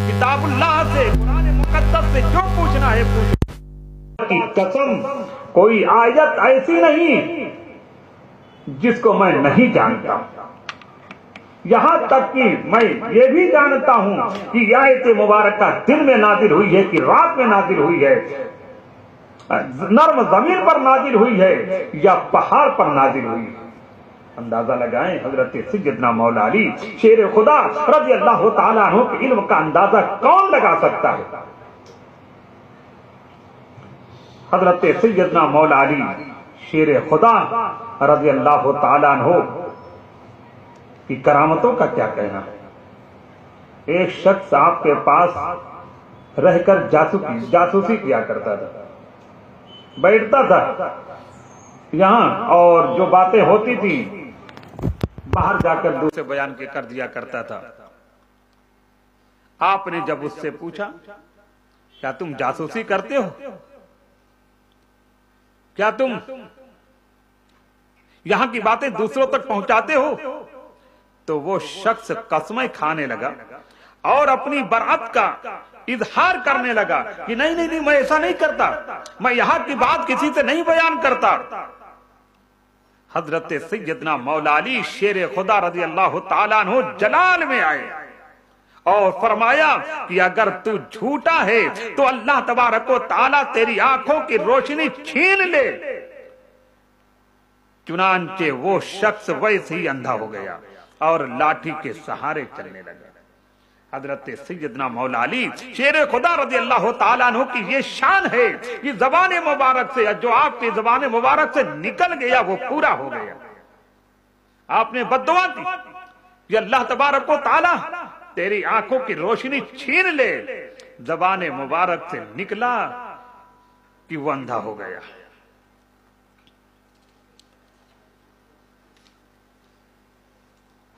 किताबुल्लाह से, कुरान मुकद्दस से जो पूछना है पूछो। की कसम, कोई आयत ऐसी नहीं जिसको मैं नहीं जानता। यहां तक कि मैं ये भी जानता हूं कि आयत मुबारक दिन में नाजिल हुई है कि रात में नाजिल हुई है, नर्म जमीन पर नाजिल हुई है या पहाड़ पर नाजिल हुई है। अंदाजा लगाएं हजरत सैयदना मौला अली शेर खुदा रज़ी अल्लाह ताला अन्हु के इल्म का अंदाजा कौन लगा सकता है। हजरत सैयदना मौला अली शेर खुदा रज़ी अल्लाह ताला अन्हु की करामतों का क्या कहना है। एक शख्स आपके पास रहकर जासूसी किया करता था, बैठता था यहां और जो बातें होती थी बाहर जाकर दूसरे बयान के कर दिया करता था। आपने जब उससे पूछा क्या तुम जासूसी करते हो, क्या तुम यहां की बातें दूसरों तक पहुंचाते हो, तो वो शख्स कसमें खाने लगा और अपनी बरात का इजहार करने लगा कि नहीं नहीं नहीं, मैं ऐसा नहीं करता, मैं यहां की बात किसी से नहीं बयान करता। हजरत सैयदना मौला अली शेर खुदा रज़ी अल्लाह ताला अन्हु जलाल में आए और फरमाया कि अगर तू झूठा है तो अल्लाह तबारक व ताला तेरी आंखों की रोशनी छीन ले। चुनांचे वो शख्स वैसे ही अंधा हो गया और लाठी के सहारे चलने लगा। हजरत सैयदना मौला अली शेर खुदा रज़ी अल्लाह ताला अन्हु की ये शान है कि ज़बान मुबारक से जो आपकी ज़बान मुबारक से निकल गया वो पूरा हो गया। आपने बद्दुआ दी कि अल्लाह तबारक व ताला तेरी आंखों की रोशनी छीन ले, ज़बान मुबारक से निकला कि वो अंधा हो गया।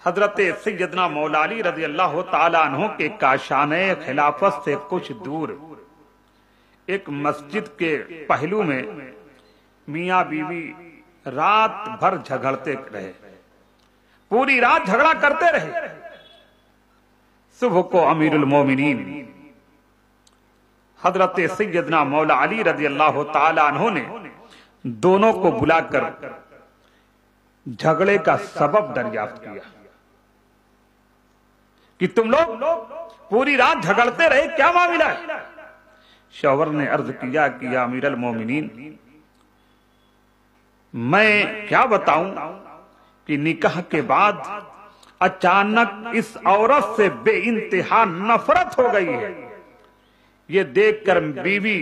हजरत सैयदना मौला अली रज़ी अल्लाह ताला अन्हु के काशाने खिलाफत से कुछ दूर एक मस्जिद के पहलू में मियां बीवी रात भर झगड़ते रहे, पूरी रात झगड़ा करते रहे। सुबह को अमीरुल मोमिनीन हजरत सैयदना मौला अली रज़ी अल्लाह ताला अन्हु ने दोनों को बुलाकर झगड़े का सबब दरियाफ्त किया कि तुम लोग पूरी रात झगड़ते रहे, क्या मामला है। शौहर ने अर्ज किया कि या अमीरुल मोमिनीन, मैं क्या बताऊं कि निकाह के बाद अचानक इस औरत से बेइंतहा नफरत हो गई है। ये देखकर बीवी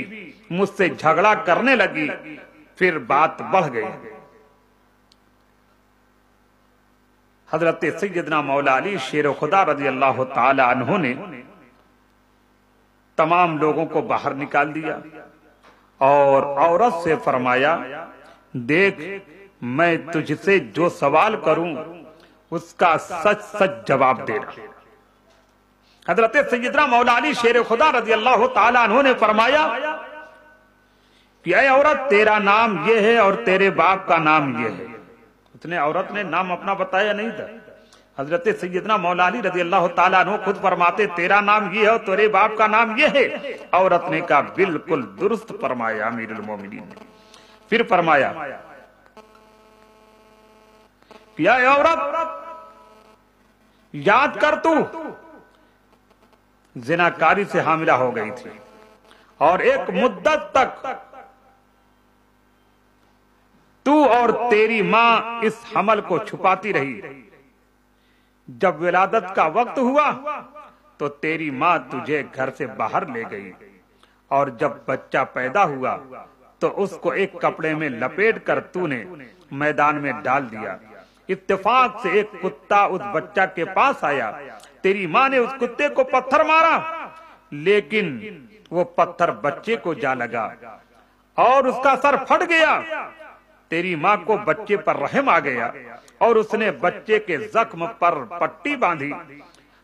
मुझसे झगड़ा करने लगी, फिर बात बढ़ गई। हजरत सैयदना मौला अली शेर खुदा रज़ी अल्लाह ताला अन्हु ने तमाम लोगों को बाहर निकाल दिया और औरत से फरमाया, देख मैं तुझसे जो सवाल करूं उसका सच सच जवाब देना। हजरत सैयदना मौला अली शेर खुदा रज़ी अल्लाह ताला अन्हु ने फरमाया कि ऐ औरत, तेरा नाम ये है और तेरे बाप का नाम ये है। उसने औरत ने नाम अपना बताया नहीं था। हजरत सैयदना मौला अली रज़ी अल्लाह ताला अन्हु खुद फरमाते, तेरा नाम ये है और तेरे बाप का नाम ये है। औरत ने कहा, बिल्कुल दुरुस्त फरमाया अमीरुल मोमिनीन ने। फिर फरमाया, क्या औरत, याद कर तू जिनाकारी से हामिला हो गई थी और एक मुद्दत तक तू और तेरी मां इस हमल को छुपाती रही। जब विलादत का वक्त हुआ तो तेरी मां तुझे घर से बाहर ले गई और जब बच्चा पैदा हुआ तो उसको एक कपड़े में लपेट कर तूने मैदान में डाल दिया। इत्तेफाक से एक कुत्ता उस बच्चा के पास आया, तेरी मां ने उस कुत्ते को पत्थर मारा, लेकिन वो पत्थर बच्चे को जा लगा और उसका सर फट गया। तेरी मां को बच्चे पर रहम आ गया और उसने बच्चे के जख्म पर पट्टी बांधी।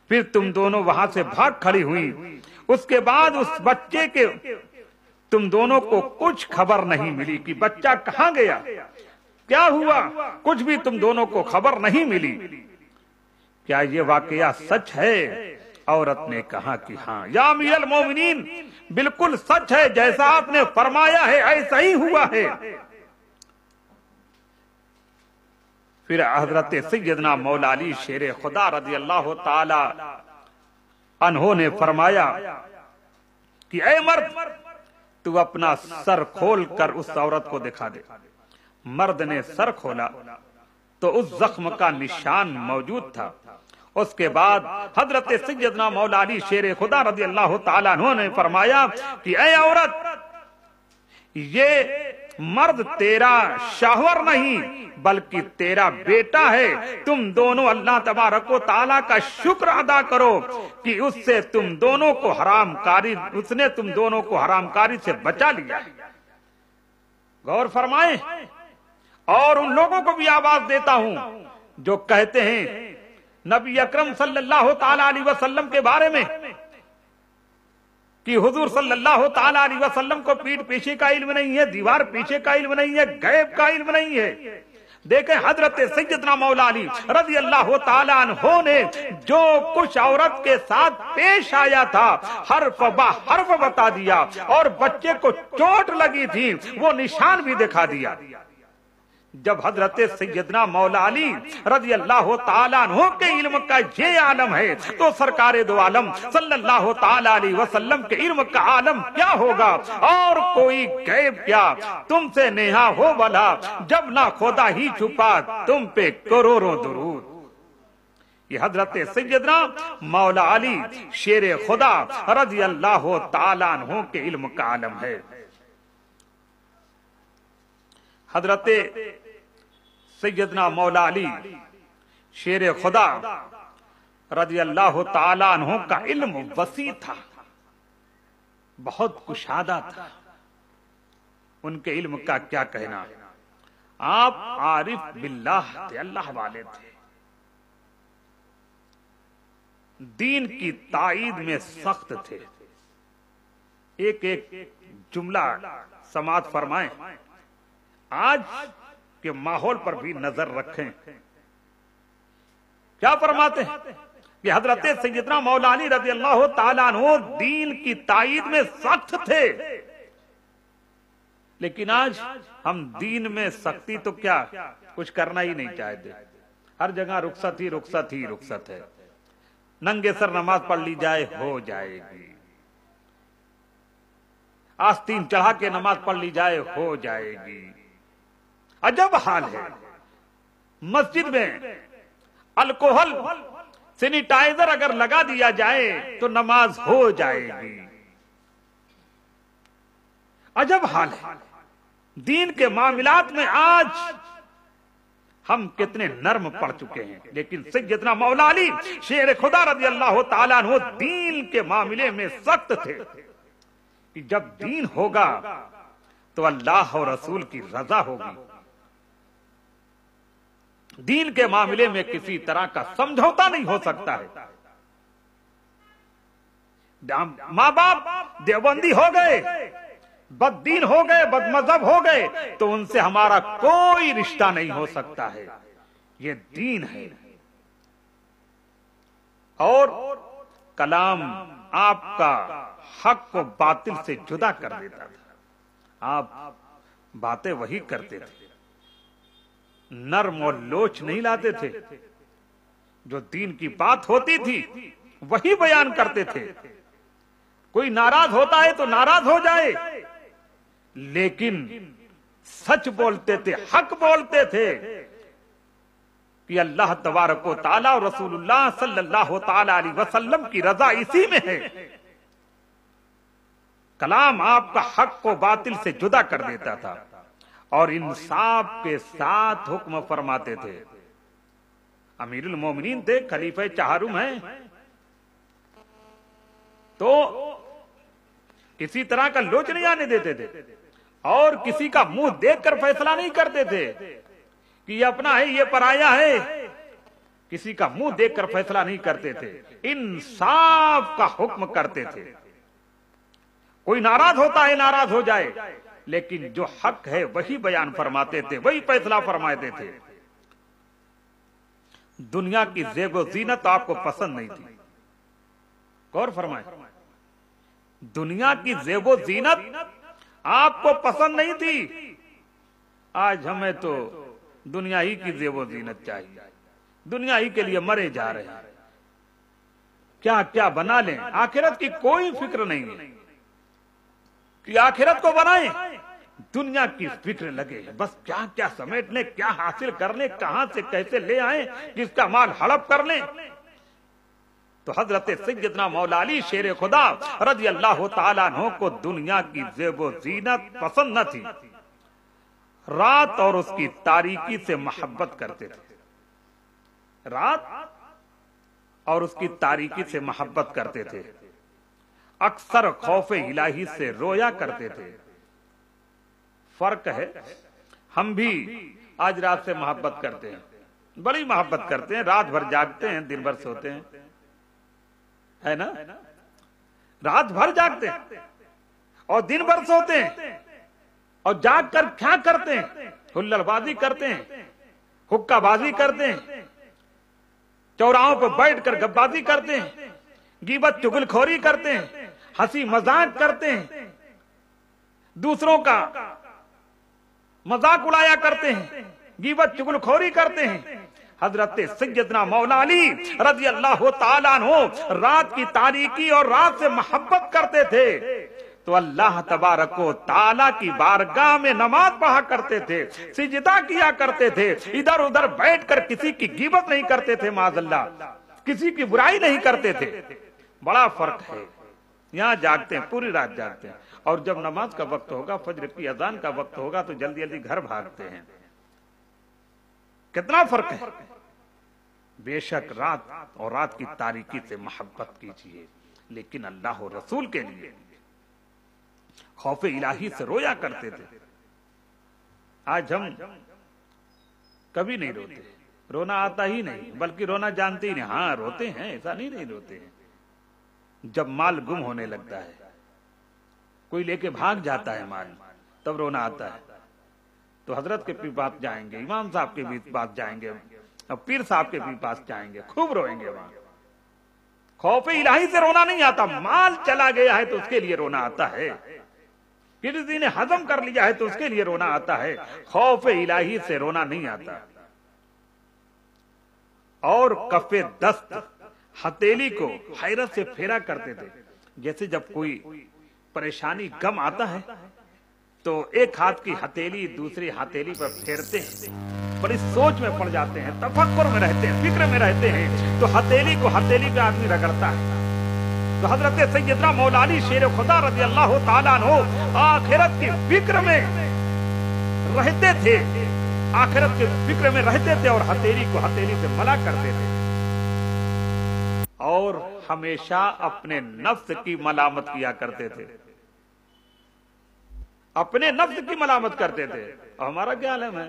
फिर तुम दोनों वहां से भाग खड़ी हुई। उसके बाद उस बच्चे के तुम दोनों को कुछ खबर नहीं मिली कि बच्चा कहां गया, क्या हुआ, कुछ भी तुम दोनों को खबर नहीं मिली। क्या ये वाकया सच है? औरत ने कहा कि हाँ या अमीरुल मोमिनीन, बिल्कुल सच है, जैसा आपने फरमाया है ऐसा ही हुआ है। फिर हजरत सैयदना मौला अली शेर खुदा रज़ी अल्लाह ताला अन्हु ने फरमाया कि ऐ मर्द, तू अपना सर खोल कर उस औरत को दिखा दे। मर्द ने सर खोला तो उस जख्म का निशान मौजूद था। उसके बाद हजरत सैयदना मौला अली शेर खुदा रज़ी अल्लाह ताला अन्हु ने फरमाया कि ऐ औरत, ये मर्द तेरा शौहर नहीं बल्कि तेरा बेटा है। तुम दोनों अल्लाह तबारक व तआला का शुक्र अदा करो कि उसने तुम दोनों को हरामकारी से बचा लिया। गौर फरमाएं। और उन लोगों को भी आवाज देता हूं जो कहते हैं नबी अकरम सल्लल्लाहु ताला अलैहि वसल्लम के बारे में कि हुजूर सल्लल्लाहु ताला अलैहि वसल्लम को पीठ पीछे का इल्म नहीं है, दीवार पीछे का इल्म नहीं है, गैब का इल्म नहीं है। देखें हजरत सैयदना मौला अली रज़ी अल्लाह ताला अन्हु ने जो कुछ औरत के साथ पेश आया था हर्फ बा हर्फ बता दिया, और बच्चे को चोट लगी थी वो निशान भी दिखा दिया। जब हजरत सैयदना मौला अली रज़ी अल्लाह ताला अन्हु के इल्म का ये आलम है तो सरकारे दो आलम सल्लल्लाहु ताला अलैहि वसल्लम के इल्म का आलम क्या होगा। और कोई गैब क्या, तुमसे नेहा हो भला जब ना खुदा ही छुपा तुम पे करोड़ों दुरूद। ये हजरत सैयदना मौला अली शेर खुदा रज़ी अल्लाह ताला अन्हु के इल्म का आलम है। हजरत सैयदना मौला अली शेर खुदा रज़ी अल्लाह ताला अन्हु का इल्म वसी था, बहुत कुशादा था। उनके इल्म का क्या कहना। आप आरिफ बिल्लाह थे, अल्लाह वाले थे। दीन की ताईद में सख्त थे। एक एक जुमला समात फरमाएं। आज के माहौल पर भी नजर रखें। क्या फरमाते हैं कि हजरत सैयदना मौला अली रज़ी अल्लाह ताला अन्हु दीन की ताईद में सख्त थे, लेकिन आज हम दीन में सख्ती तो क्या कुछ करना ही नहीं चाहते। हर जगह रुखसत ही रुखसत है। नंगे सर नमाज पढ़ ली जाए हो जाएगी, आस्तीन चढ़ा के नमाज पढ़ ली जाए हो जाएगी। अजब हाल है। मस्जिद में अल्कोहल सैनिटाइजर अगर लगा दिया जाए तो नमाज हो जाएगी। अजब हाल है। दीन के मामलात में आज हम कितने नर्म पड़ चुके हैं, लेकिन सैयदना मौला अली शेर खुदा रज़ी अल्लाह ताला अन्हु दीन के मामले में सख्त थे कि जब दीन होगा तो अल्लाह और रसूल की रजा होगी। दीन के मामले में किसी तरह का समझौता नहीं हो सकता है। माँ बाप देवबंदी हो गए, बददीन हो गए, बदमजहब हो गए, तो उनसे हमारा कोई रिश्ता नहीं हो सकता है। ये दीन है। और कलाम आपका हक को बातिल से जुदा कर देता था। आप बातें वही करते थे, नर्म और लोच नहीं लाते थे। जो दीन की बात होती थी वही बयान करते थे। कोई नाराज होता है तो नाराज हो जाए, लेकिन सच बोलते थे, हक बोलते थे कि अल्लाह तबारक व तआला और रसूलुल्लाह सल्लल्लाहु ताला अलैहि वसल्लम की रजा इसी में है। कलाम आपका हक को बातिल से जुदा कर देता था और इंसाफ के साथ हुक्म फरमाते थे। अमीरुल मोमिनीन थे, खलीफे चाहरुम हैं, तो किसी तरह का लोच नहीं आने देते थे और किसी का मुंह देखकर फैसला नहीं करते थे कि ये अपना है ये पराया है। किसी का मुंह देखकर फैसला नहीं करते थे, इंसाफ का हुक्म करते थे। कोई नाराज होता है नाराज हो जाए, लेकिन जो हक है वही बयान फरमाते थे, वही फैसला फरमाते थे। दुनिया की ज़ेब ज़ीनत आपको पसंद नहीं थी। गौर फरमाए, दुनिया की ज़ेब ज़ीनत आपको पसंद नहीं थी। आज हमें तो दुनिया ही की ज़ेब ज़ीनत चाहिए, दुनिया ही के लिए मरे जा रहे हैं। क्या क्या बना लें, आखिरत की कोई फिक्र नहीं है कि आखिरत को बनाएं। दुनिया की फिक्र लगे हैं, बस क्या क्या समेट ले, क्या हासिल कर ले, कहां से कैसे ले आए, किसका माल हड़प कर ले। तो हजरत सैयदना मौला अली शेर खुदा रजी अल्लाह ताला अन्हु को दुनिया की ज़ेबो ज़ीनत पसंद न थी, रात और उसकी तारीकी से मोहब्बत करते थे, रात और उसकी तारीकी से मोहब्बत करते थे, अक्सर खौफे इलाही से रोया करते थे। फर्क है, हम भी आज रात से मोहब्बत करते हैं, बड़ी मोहब्बत करते हैं, रात भर जागते हैं, दिन भर सोते हैं, है ना, रात भर जागते हैं और दिन भर सोते हैं, और जाग कर क्या करते हैं, हुल्लड़बाजी करते हैं, हुक्काबाजी करते हैं, चौराहों पर बैठकर गप्पाबाजी करते हैं, गीबत चुगलखोरी करते हैं, हंसी मजाक करते हैं, दूसरों का मजाक उड़ाया करते हैं, गीबत चुगलखोरी करते हैं। हजरत सैयदना मौला अली रज़ी अल्लाह ताला अन्हु रात की तारीकी और रात से मोहब्बत करते थे, तो अल्लाह तबारक व ताला की बारगाह में नमाज पढ़ा करते थे, सिजदा किया करते थे, इधर उधर बैठकर किसी की गीबत नहीं करते थे, माज़अल्लाह किसी की बुराई नहीं करते थे। बड़ा फर्क है, यहाँ जागते हैं, पूरी रात जागते हैं, और जब नमाज का वक्त होगा, फज्र की अजान का वक्त होगा, तो जल्दी जल्दी घर भागते हैं। कितना फर्क है। बेशक रात और रात की तारीकी से मोहब्बत कीजिए, लेकिन अल्लाह और रसूल के लिए खौफे इलाही से रोया करते थे। आज हम कभी नहीं रोते, रोना आता ही नहीं, बल्कि रोना जानते ही नहीं। हाँ रोते हैं, ऐसा नहीं रोते हैं। जब माल गुम होने लगता है, कोई लेके भाग जाता है माल, तब रोना आता है। तो हजरत के पास जाएंगे, इमाम साहब के भी पास जाएंगे, और पीर साहब के भी पास जाएंगे, खूब रोएंगे वहां। खौफे इलाही से रोना नहीं आता, माल चला गया है तो उसके लिए रोना आता है, किसी ने हजम कर लिया है तो उसके लिए रोना आता है। खौफे इलाही से रोना नहीं आता। और कफे दस्त हथेली को हैरत से फेरा करते थे, जैसे जब कोई परेशानी गम आता है तो एक हाथ की हथेली दूसरी हथेली पर फेरते हैं, बड़ी सोच में पड़ जाते हैं, तफक्कुर में रहते हैं, फिक्र में रहते हैं, तो हथेली को हथेली पे आदमी रगड़ता है। तो हजरत सैयदना मौला अली शेर खुदा रज़ी अल्लाह ताला अन्हु आखिरत की फिक्र में रहते थे, आखिरत के फिक्र में रहते थे, और हथेली को हथेली से मला करते थे, और हमेशा अपने नफ्स की मलामत किया करते थे, अपने नफ्स की मलामत करते थे। और हमारा क्या हाल है,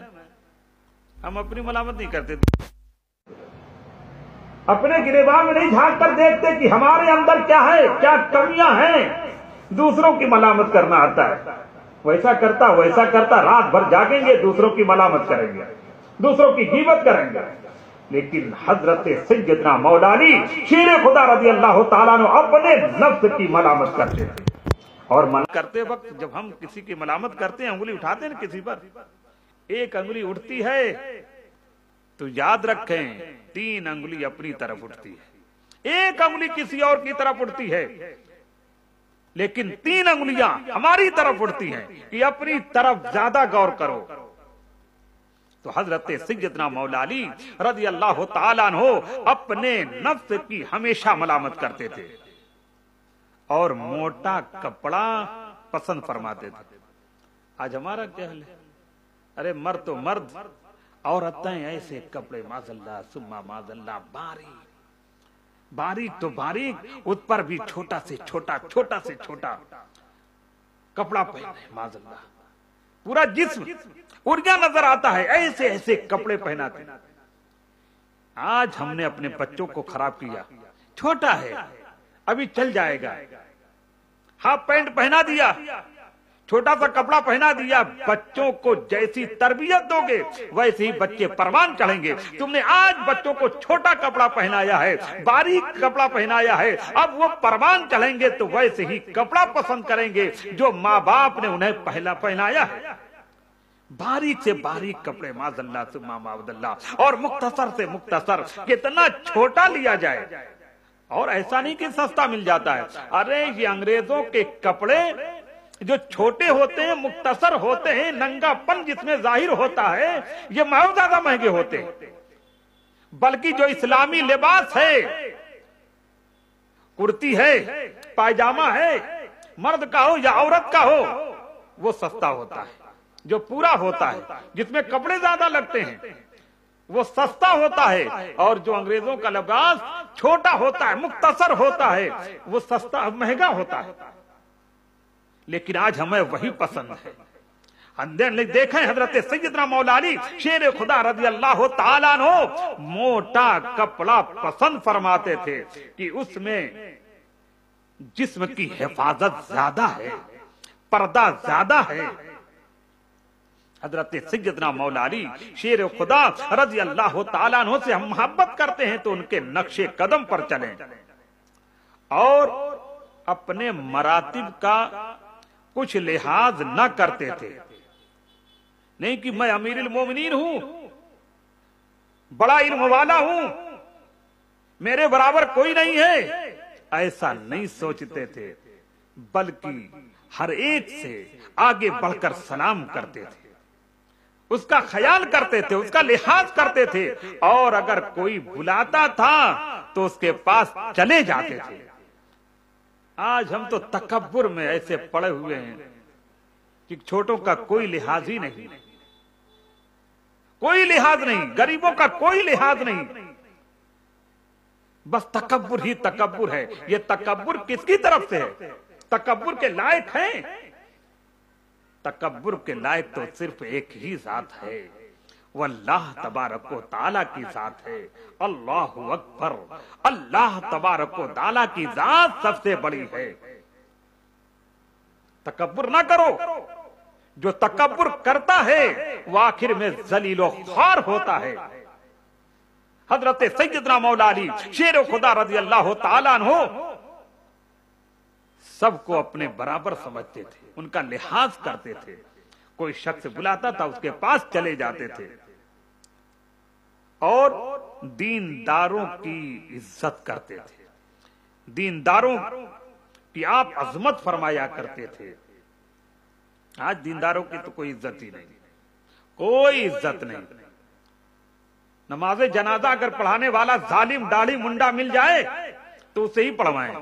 हम अपनी मलामत नहीं करते थे, अपने गिरेबान में नहीं झांक कर देखते कि हमारे अंदर क्या है, क्या कमियां हैं। दूसरों की मलामत करना आता है, वैसा करता वैसा करता, रात भर जागेंगे, दूसरों की मलामत करेंगे, दूसरों की गीबत करेंगे। लेकिन हजरत सैयदना मौला अली शेर खुदा रज़ी अल्लाह ताला अन्हु अपने नफ्स की मलामत करते थे। और मना करते वक्त जब हम किसी की मलामत करते हैं, उंगली उठाते हैं किसी पर, एक अंगुली उठती है तो याद रखें 3 अंगुली अपनी तरफ उठती है, एक अंगुली किसी और की तरफ उठती है, लेकिन 3 अंगुलियां हमारी तरफ उठती हैं कि अपनी तरफ ज्यादा गौर करो। तो हजरत सैयदना मौला अली रज़ी अल्लाह ताला अन्हु अपने नफ्स की हमेशा मलामत करते थे, और मोटा कपड़ा पसंद फरमाते थे। आज हमारा क्या हाल है, अरे मर्द तो मर्द, औरतें ऐसे कपड़े, माज़अल्लाह सुम्मा माज़अल्लाह, बारीक बारीक तो बारीक, उस पर भी छोटा से छोटा, छोटा से छोटा कपड़ा पहने, माज़अल्लाह पूरा जिस्म उर्जा नजर आता है, ऐसे ऐसे कपड़े पहनाते। आज हमने अपने बच्चों को खराब किया, छोटा है अभी चल जाएगा, हाफ पैंट पहना दिया, छोटा सा कपड़ा पहना दिया। बच्चों को जैसी तरबियत दोगे वैसे ही बच्चे परवान चढ़ेंगे। तुमने आज बच्चों को छोटा कपड़ा पहनाया है, बारीक कपड़ा पहनाया है, अब वो परवान चढ़ेंगे तो वैसे ही कपड़ा पसंद करेंगे जो माँ बाप ने उन्हें पहला पहनाया है। बारीक से बारीक कपड़े, माज़अल्लाह सुम्मा माज़अल्लाह, और मुख्तसर से मुख्तसर, कितना छोटा लिया जाए। और ऐसा नहीं कि सस्ता मिल जाता है, अरे ये अंग्रेजों के कपड़े जो छोटे होते हैं, मुख्तसर होते हैं, नंगापन जिसमें जाहिर होता है, ये बहुत ज्यादा महंगे होते हैं। बल्कि जो इस्लामी लिबास है, कुर्ती है, पायजामा है, मर्द का हो या औरत का हो, वो सस्ता होता है। जो पूरा होता है, जिसमें कपड़े ज्यादा लगते हैं, वो सस्ता होता है। और जो अंग्रेजों का लिबास छोटा होता है, मुख्तसर होता है, वो सस्ता महंगा होता है। लेकिन आज हमें वही पसंद है। हमने देखे हजरत सैयदना मौला अली शेर खुदा रज़ी अल्लाह ताला अन्हु मोटा कपड़ा पसंद फरमाते थे कि उसमें जिस्म की हिफाजत ज्यादा है, पर्दा ज्यादा है। हजरत सैयदना मौला अली शेर खुदा रज़ी अल्लाह ताला अन्हु से हम मोहब्बत करते हैं तो उनके नक्शे कदम पर चलें और अपने मरातिब का कुछ लिहाज न करते थे। नहीं कि मैं अमीरुल मोमिनीन हूं, बड़ा इल्म वाला हूं, मेरे बराबर कोई नहीं है, ऐसा नहीं सोचते थे। बल्कि हर एक से आगे बढ़कर सलाम करते थे, उसका ख्याल करते थे, उसका लिहाज करते थे। और अगर कोई बुलाता था तो उसके पास चले जाते थे। आज हम तो तकब्बुर में ऐसे पड़े हुए हैं कि छोटों का कोई लिहाज ही नहीं, कोई लिहाज नहीं, गरीबों का कोई लिहाज नहीं। बस तकब्बुर ही तकब्बुर है। ये तकब्बुर किसकी तरफ से है? तकब्बुर के लायक हैं? तकब्बुर के लायक तो सिर्फ एक ही जात है, वो अल्लाह तबारक व ताला की जात है। अल्लाहु अकबर। अल्लाह तबारक व ताला की जात सबसे बड़ी है। तकब्बुर ना करो। जो तकब्बुर करता है वो आखिर में जलीलो ख्वार होता है। हजरत सैयदना मौला अली शेर खुदा रज़ी अल्लाह ताला अन्हु सबको अपने बराबर समझते थे, उनका लिहाज करते थे। कोई शख्स बुलाता था उसके पास चले जाते थे और दीनदारों की इज्जत करते थे, दीनदारों की आप अजमत फरमाया करते थे। आज दीनदारों की तो कोई इज्जत ही नहीं, कोई इज्जत नहीं। नमाज़े जनाजा अगर पढ़ाने वाला जालिम दाढ़ी मुंडा मिल जाए तो उसे ही पढ़वाएं,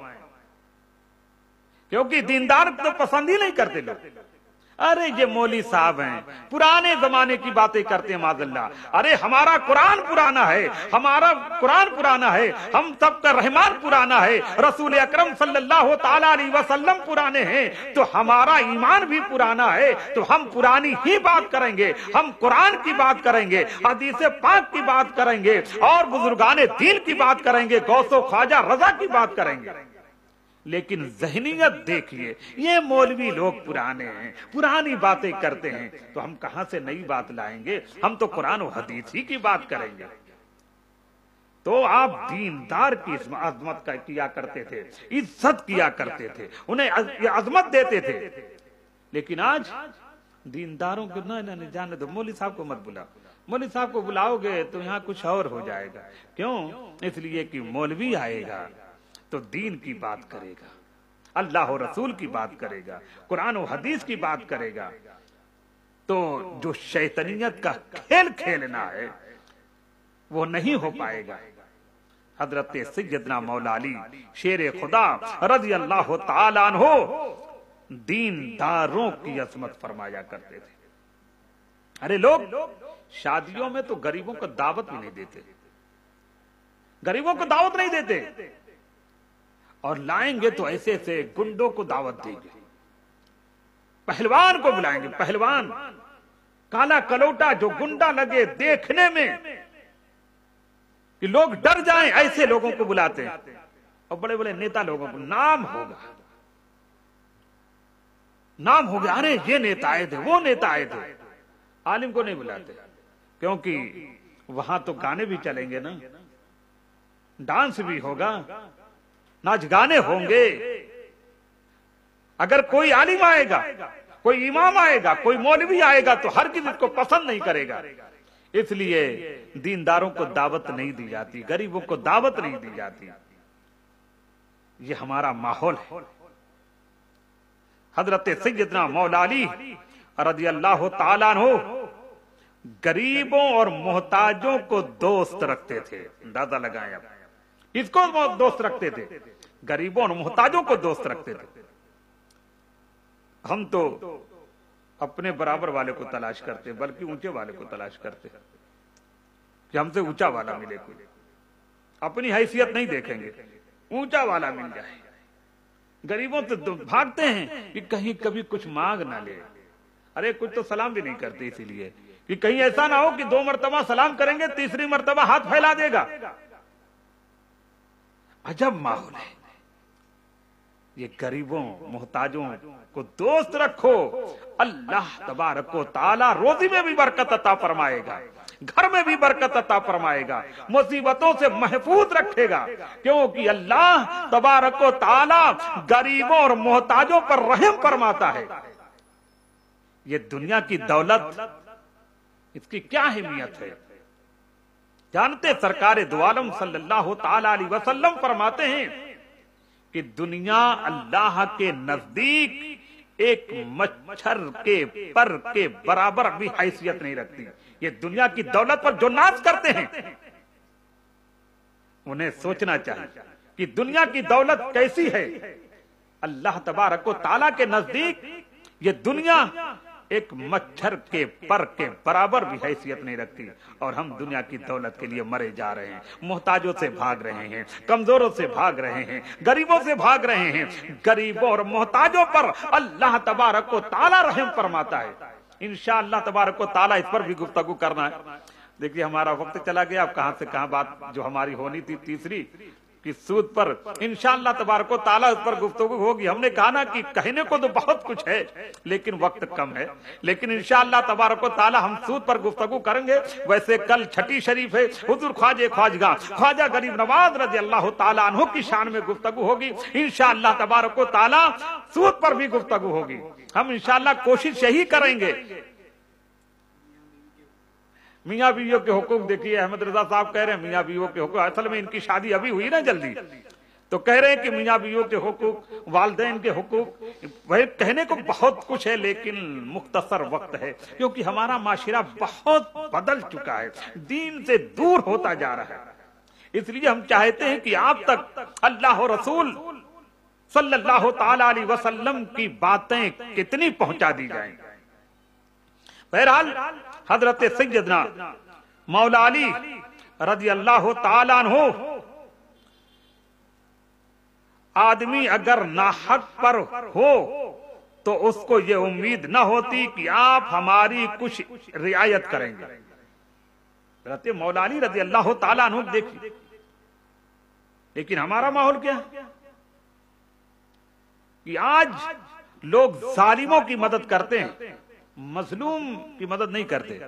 क्योंकि दीनदार तो पसंद ही नहीं करते लोग। अरे ये मौली साहब हैं, पुराने जमाने की बातें करते हैं माज़अल्लाह। अरे हमारा कुरान पुराना है, हमारा कुरान पुराना है, हम सबका रहमान पुराना है, रसूल अकरम सल्लल्लाहु ताला अलैहि वसल्लम पुराने हैं, तो हमारा ईमान भी पुराना है। तो हम पुरानी ही बात करेंगे, हम कुरान की बात करेंगे, हदीस पाक की बात करेंगे और बुजुर्गाने दीन की बात करेंगे, गौसो ख्वाजा रजा की बात करेंगे। लेकिन जहनियत देखिए, ये मौलवी लोग पुराने हैं, पुरानी बातें करते हैं, तो हम कहां से नई बात लाएंगे? हम तो कुरान और हदीस ही की बात करेंगे। तो आप दीनदार की अजमत किया करते थे, इज्जत किया करते थे, उन्हें अजमत देते थे। लेकिन आज दीनदारों को नहीं जाने दो, मौलवी साहब को मत बुलाओ, मौलवी साहब को बुलाओगे तो यहाँ कुछ और हो जाएगा। क्यों? इसलिए कि मौलवी आएगा तो दीन की बात करेगा, अल्लाह और रसूल की बात करेगा, कुरान और हदीस की बात करेगा। तो जो शैतानियत का खेल खेलना है वो नहीं हो पाएगा। हजरत सैयदना मौला अली शेर खुदा रज़ी अल्लाह ताला अन्हु दीनदारों की अजमत फरमाया करते थे। अरे लोग शादियों में तो गरीबों को दावत भी नहीं देते, गरीबों को दावत नहीं देते, और लाएंगे तो ऐसे ऐसे गुंडों को दावत देंगे, पहलवान को बुलाएंगे, पहलवान काला कलौटा जो गुंडा लगे देखने में कि लोग डर जाएं, ऐसे लोगों को बुलाते हैं। और बड़े बड़े नेता लोगों को नाम होगा, नाम हो गया, अरे ये नेता आए थे, वो नेता आए थे। आलिम को नहीं बुलाते, क्योंकि वहां तो गाने भी चलेंगे ना, डांस भी होगा, नाच गाने होंगे। अगर कोई आलिम आएगा, कोई इमाम आएगा, कोई मौलवी आएगा तो हर किसी को पसंद नहीं करेगा। इसलिए दीनदारों को दावत नहीं दी जाती, गरीबों को दावत नहीं दी जाती। ये हमारा माहौल है। हजरत सैयदना मौला अली रज़ी अल्लाह ताला अन्हु गरीबों और मोहताजों को दोस्त रखते थे। अंदाजा लगाएं आप, इसको दोस्त रखते थे, गरीबों और मोहताजों को दोस्त रखते थे। हम तो अपने बराबर वाले को तलाश करते, बल्कि ऊंचे वाले को तलाश करते कि हमसे ऊंचा वाला मिले। कोई अपनी हैसियत नहीं देखेंगे, ऊंचा वाला मिल जाए। गरीबों से भागते हैं कि कहीं कभी कुछ मांग ना ले। अरे कुछ तो सलाम भी नहीं करते, इसीलिए कि कहीं ऐसा ना हो कि 2 मरतबा सलाम करेंगे, तीसरी मरतबा हाथ फैला देगा। अजब माहौल है ये। गरीबों मोहताजों को दोस्त रखो, अल्लाह तबारक व तआला रोजी में भी बरकत अता फरमाएगा, घर में भी बरकत अता फरमाएगा, मुसीबतों से महफूज रखेगा। क्योंकि अल्लाह तबारक व तआला गरीबों और मोहताजों पर रहम फरमाता है। ये दुनिया की दौलत, इसकी क्या अहमियत है जानते? सरकार दो आलम सल्लल्लाहु ताला अलैहि वसल्लम फरमाते हैं कि दुनिया अल्लाह के नजदीक एक मच्छर के पर के बराबर भी हैसियत नहीं रखती। ये दुनिया की दौलत पर जो नाज करते हैं, उन्हें सोचना चाहिए कि दुनिया की दौलत कैसी है। अल्लाह तबारक व तआला के नजदीक ये दुनिया एक मच्छर के पर के बराबर भी हैसियत नहीं रखती। और हम दुनिया की दौलत के लिए मरे जा रहे हैं, मोहताजों से भाग रहे हैं, कमजोरों से भाग रहे हैं, गरीबों से भाग रहे हैं। गरीबों और मोहताजों पर अल्लाह तबारक व तआला रहम फरमाता है। इंशाअल्लाह तबारक व तआला इस पर भी गुफ्तगू करना है। देखिए हमारा वक्त चला गया, अब कहां से कहां बात जो हमारी होनी थी तीसरी कि सूद पर इंशाअल्लाह तबारक व तआला उस पर गुफ्तगू होगी। हमने कहा ना कि कहने को तो बहुत कुछ है, लेकिन वक्त कम है। लेकिन इंशाअल्लाह तबारक व तआला हम सूद पर गुफ्तगू करेंगे। वैसे कल छठी शरीफ है, हुजूर ख्वाजा गरीब नवाज रज़ी अल्लाह ताला अन्हु की शान में गुफ्तगू होगी। इंशाअल्लाह तबारक व तआला सूद पर भी गुफ्तगू होगी। हम इंशाअल्लाह कोशिश यही करेंगे। मियाँ बीवियों के हुकूक देखिए, अहमद रजा साहब कह रहे हैं मियाँ बीवियों के हुकूक, असल में इनकी शादी अभी हुई ना जल्दी, तो कह रहे हैं कि मियाँ बीवियों के हुकूक, वालिदैन के हुकूक, वह कहने को बहुत कुछ है लेकिन मुख्तसर वक्त है। क्योंकि हमारा माशरा बहुत बदल चुका है, दीन से दूर होता जा रहा है। इसलिए हम चाहते हैं कि आप तक अल्लाह और रसूल सल्लल्लाहु ताला अलैहि वसल्लम की बातें कितनी पहुंचा दी जाएं। बहरहाल हजरत सैयदना मौला अली रज़ी अल्लाह ताला अन्हु, आदमी अगर नाहक पर हो तो उसको ये उम्मीद न होती कि आप हमारी कुछ रियायत करेंगे। हजरत मौला अली रज़ी अल्लाह ताला अन्हु देखिए, लेकिन हमारा माहौल क्या है कि आज लोग जालिमों की मदद करते हैं, मजलूम की मदद नहीं करते।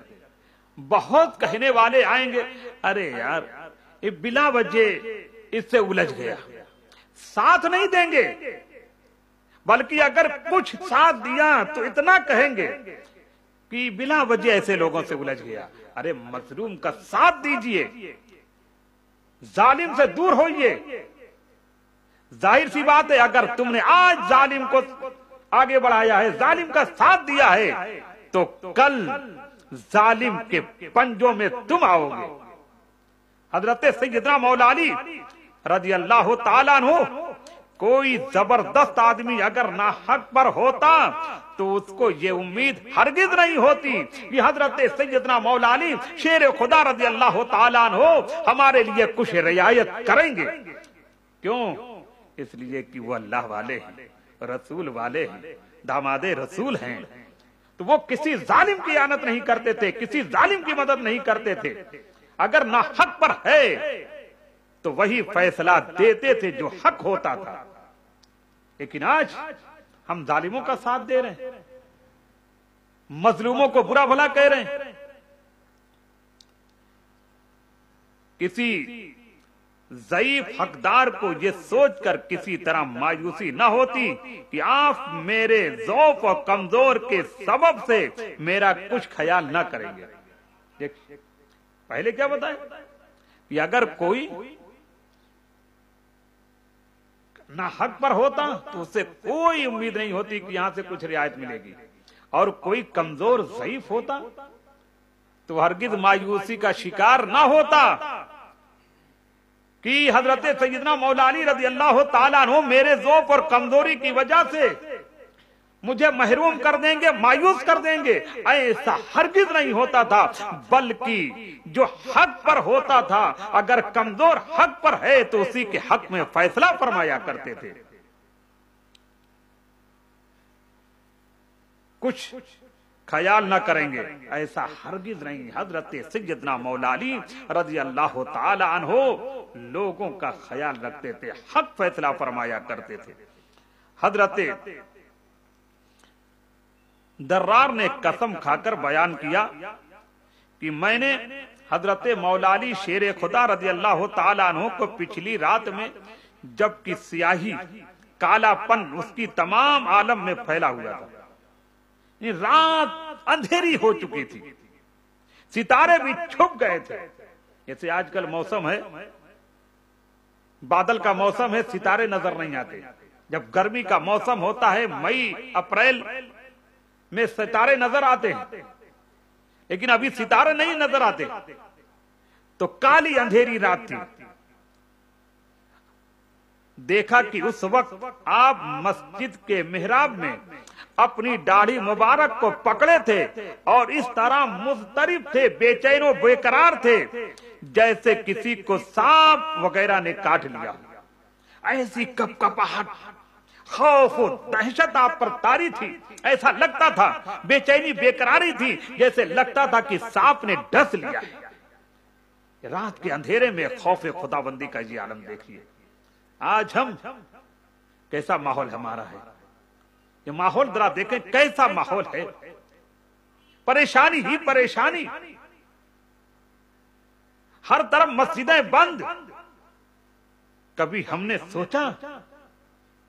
बहुत कहने वाले आएंगे, अरे यार ये बिला वजह इससे उलझ गया, साथ नहीं देंगे, बल्कि अगर कुछ साथ दिया तो इतना कहेंगे कि बिला वजह ऐसे लोगों से उलझ गया। अरे मजलूम का साथ दीजिए, जालिम से दूर होइए। जाहिर सी बात है, अगर तुमने आज जालिम को आगे बढ़ाया है, जालिम का साथ दिया है, तो कल जालिम के पंजों में तुम आओगे। हजरत सैयदना मौला अली रज़ी अल्लाह ताला अन्हु, कोई जबरदस्त आदमी अगर नाहक पर होता तो उसको ये उम्मीद हरगिज नहीं होती कि हजरत सैयदना मौला अली शेर खुदा रज़ी अल्लाह ताला अन्हु हमारे लिए कुछ रियायत करेंगे। क्यों? इसलिए कि वो अल्लाह वाले हैं, रसूल वाले हैं, दामादे रसूल हैं। तो वो किसी जालिम की आनत नहीं करते थे, किसी जालिम की मदद नहीं करते थे। अगर ना हक पर है तो वही फैसला देते थे जो हक होता था। लेकिन आज हम जालिमों का साथ दे रहे हैं, मजलूमों को बुरा भला कह रहे हैं। किसी ज़ईफ हकदार को यह सोचकर किसी तरह मायूसी न होती कि आप मेरे ज़ौफ और कमजोर के सबब से मेरा कुछ ख्याल न करेंगे। देखिए पहले क्या बताया कि अगर कोई ना हक पर होता तो उससे कोई उम्मीद नहीं होती कि यहां से कुछ रियायत मिलेगी, और कोई कमजोर ज़ईफ होता तो हरगिज मायूसी का शिकार ना होता कि हजरत सैयदना मौला अली रज़ी अल्लाह ताला अन्हु मेरे ज़ौफ़ और कमजोरी की वजह से मुझे महरूम कर देंगे, मायूस कर देंगे। ऐसा हरगिज नहीं होता था, बल्कि जो हक पर होता था, अगर कमजोर हक पर है तो उसी के हक में फैसला फरमाया करते थे। कुछ ख्याल ना करेंगे, ऐसा हरगिज नहीं। हजरत सैयदना मौला अली रज़ी अल्लाह ताला अन्हु लोगों का ख्याल रखते थे, हक फैसला फरमाया करते थे। हजरत दर्रार ने कसम खाकर बयान किया कि मैंने हजरत मौला अली शेर खुदा रज़ी अल्लाह ताला अन्हु को पिछली रात में, जबकि स्याही कालापन उसकी तमाम आलम में फैला हुआ था, रात अंधेरी हो चुकी थी, सितारे भी छुप गए थे। जैसे आजकल मौसम है, बादल का मौसम है, सितारे नजर नहीं आते। जब गर्मी का मौसम होता है, मई अप्रैल में सितारे नजर आते हैं, लेकिन अभी सितारे नहीं नजर आते। तो काली अंधेरी रात थी। देखा कि उस वक्त आप मस्जिद के मिहराब में अपनी दाढ़ी मुबारक को पकड़े थे और इस तरह मुस्तरिब थे, बेचैन बेकरार थे, जैसे किसी को सांप वगैरह ने काट लिया। ऐसी कपकपाहट, खौफ और दहशत आप पर तारी थी। ऐसा लगता था, बेचैनी बेकरारी थी, जैसे लगता था कि सांप ने डस लिया। रात के अंधेरे में खौफ खुदाबंदी का ये आलम देखिए। आज हम कैसा माहौल हमारा है, ये माहौल जरा देखें कैसा माहौल है। परेशानी ही परेशानी, हर तरफ मस्जिदें बंद। कभी हमने सोचा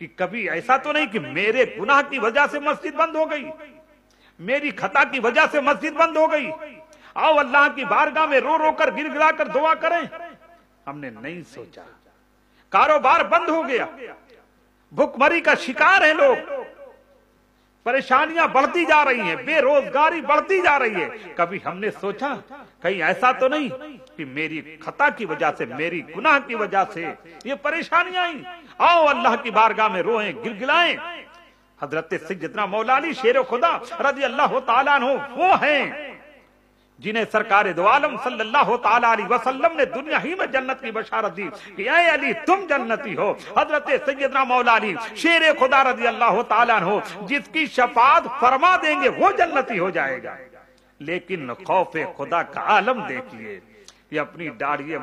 कि कभी ऐसा तो नहीं कि मेरे गुनाह की वजह से मस्जिद बंद हो गई, मेरी खता की वजह से मस्जिद बंद हो गई, आओ अल्लाह की बारगाह में रो रो कर गिड़गिड़ा कर दुआ करें। हमने नहीं सोचा। कारोबार बंद हो गया, भुखमरी का शिकार है लोग, परेशानियां बढ़ती जा रही हैं, बेरोजगारी बढ़ती जा रही है। कभी हमने सोचा कहीं ऐसा तो नहीं कि मेरी खता की वजह से, मेरी गुनाह की वजह से ये परेशानियां आई। आओ अल्लाह की बारगाह में रोएं, गिलगिलाएं। हजरत सैयदना मौला अली शेर खुदा रज़ी अल्लाह ताला अन्हु वो हैं जिन्हें सरकार दो आलम सल्लल्लाहु ताला अलैहि वसल्लम ने दुनिया ही में जन्नत की बशारत दी कि ऐ अली तुम जन्नती हो। हजरत सैयदना मौला अली शेर खुदा रज़ी अल्लाह ताला अन्हु जिसकी शफाअत फरमा देंगे वो जन्नती हो जाएगा। लेकिन खौफ खुदा का आलम देखिए कि अपनी दाढ़ी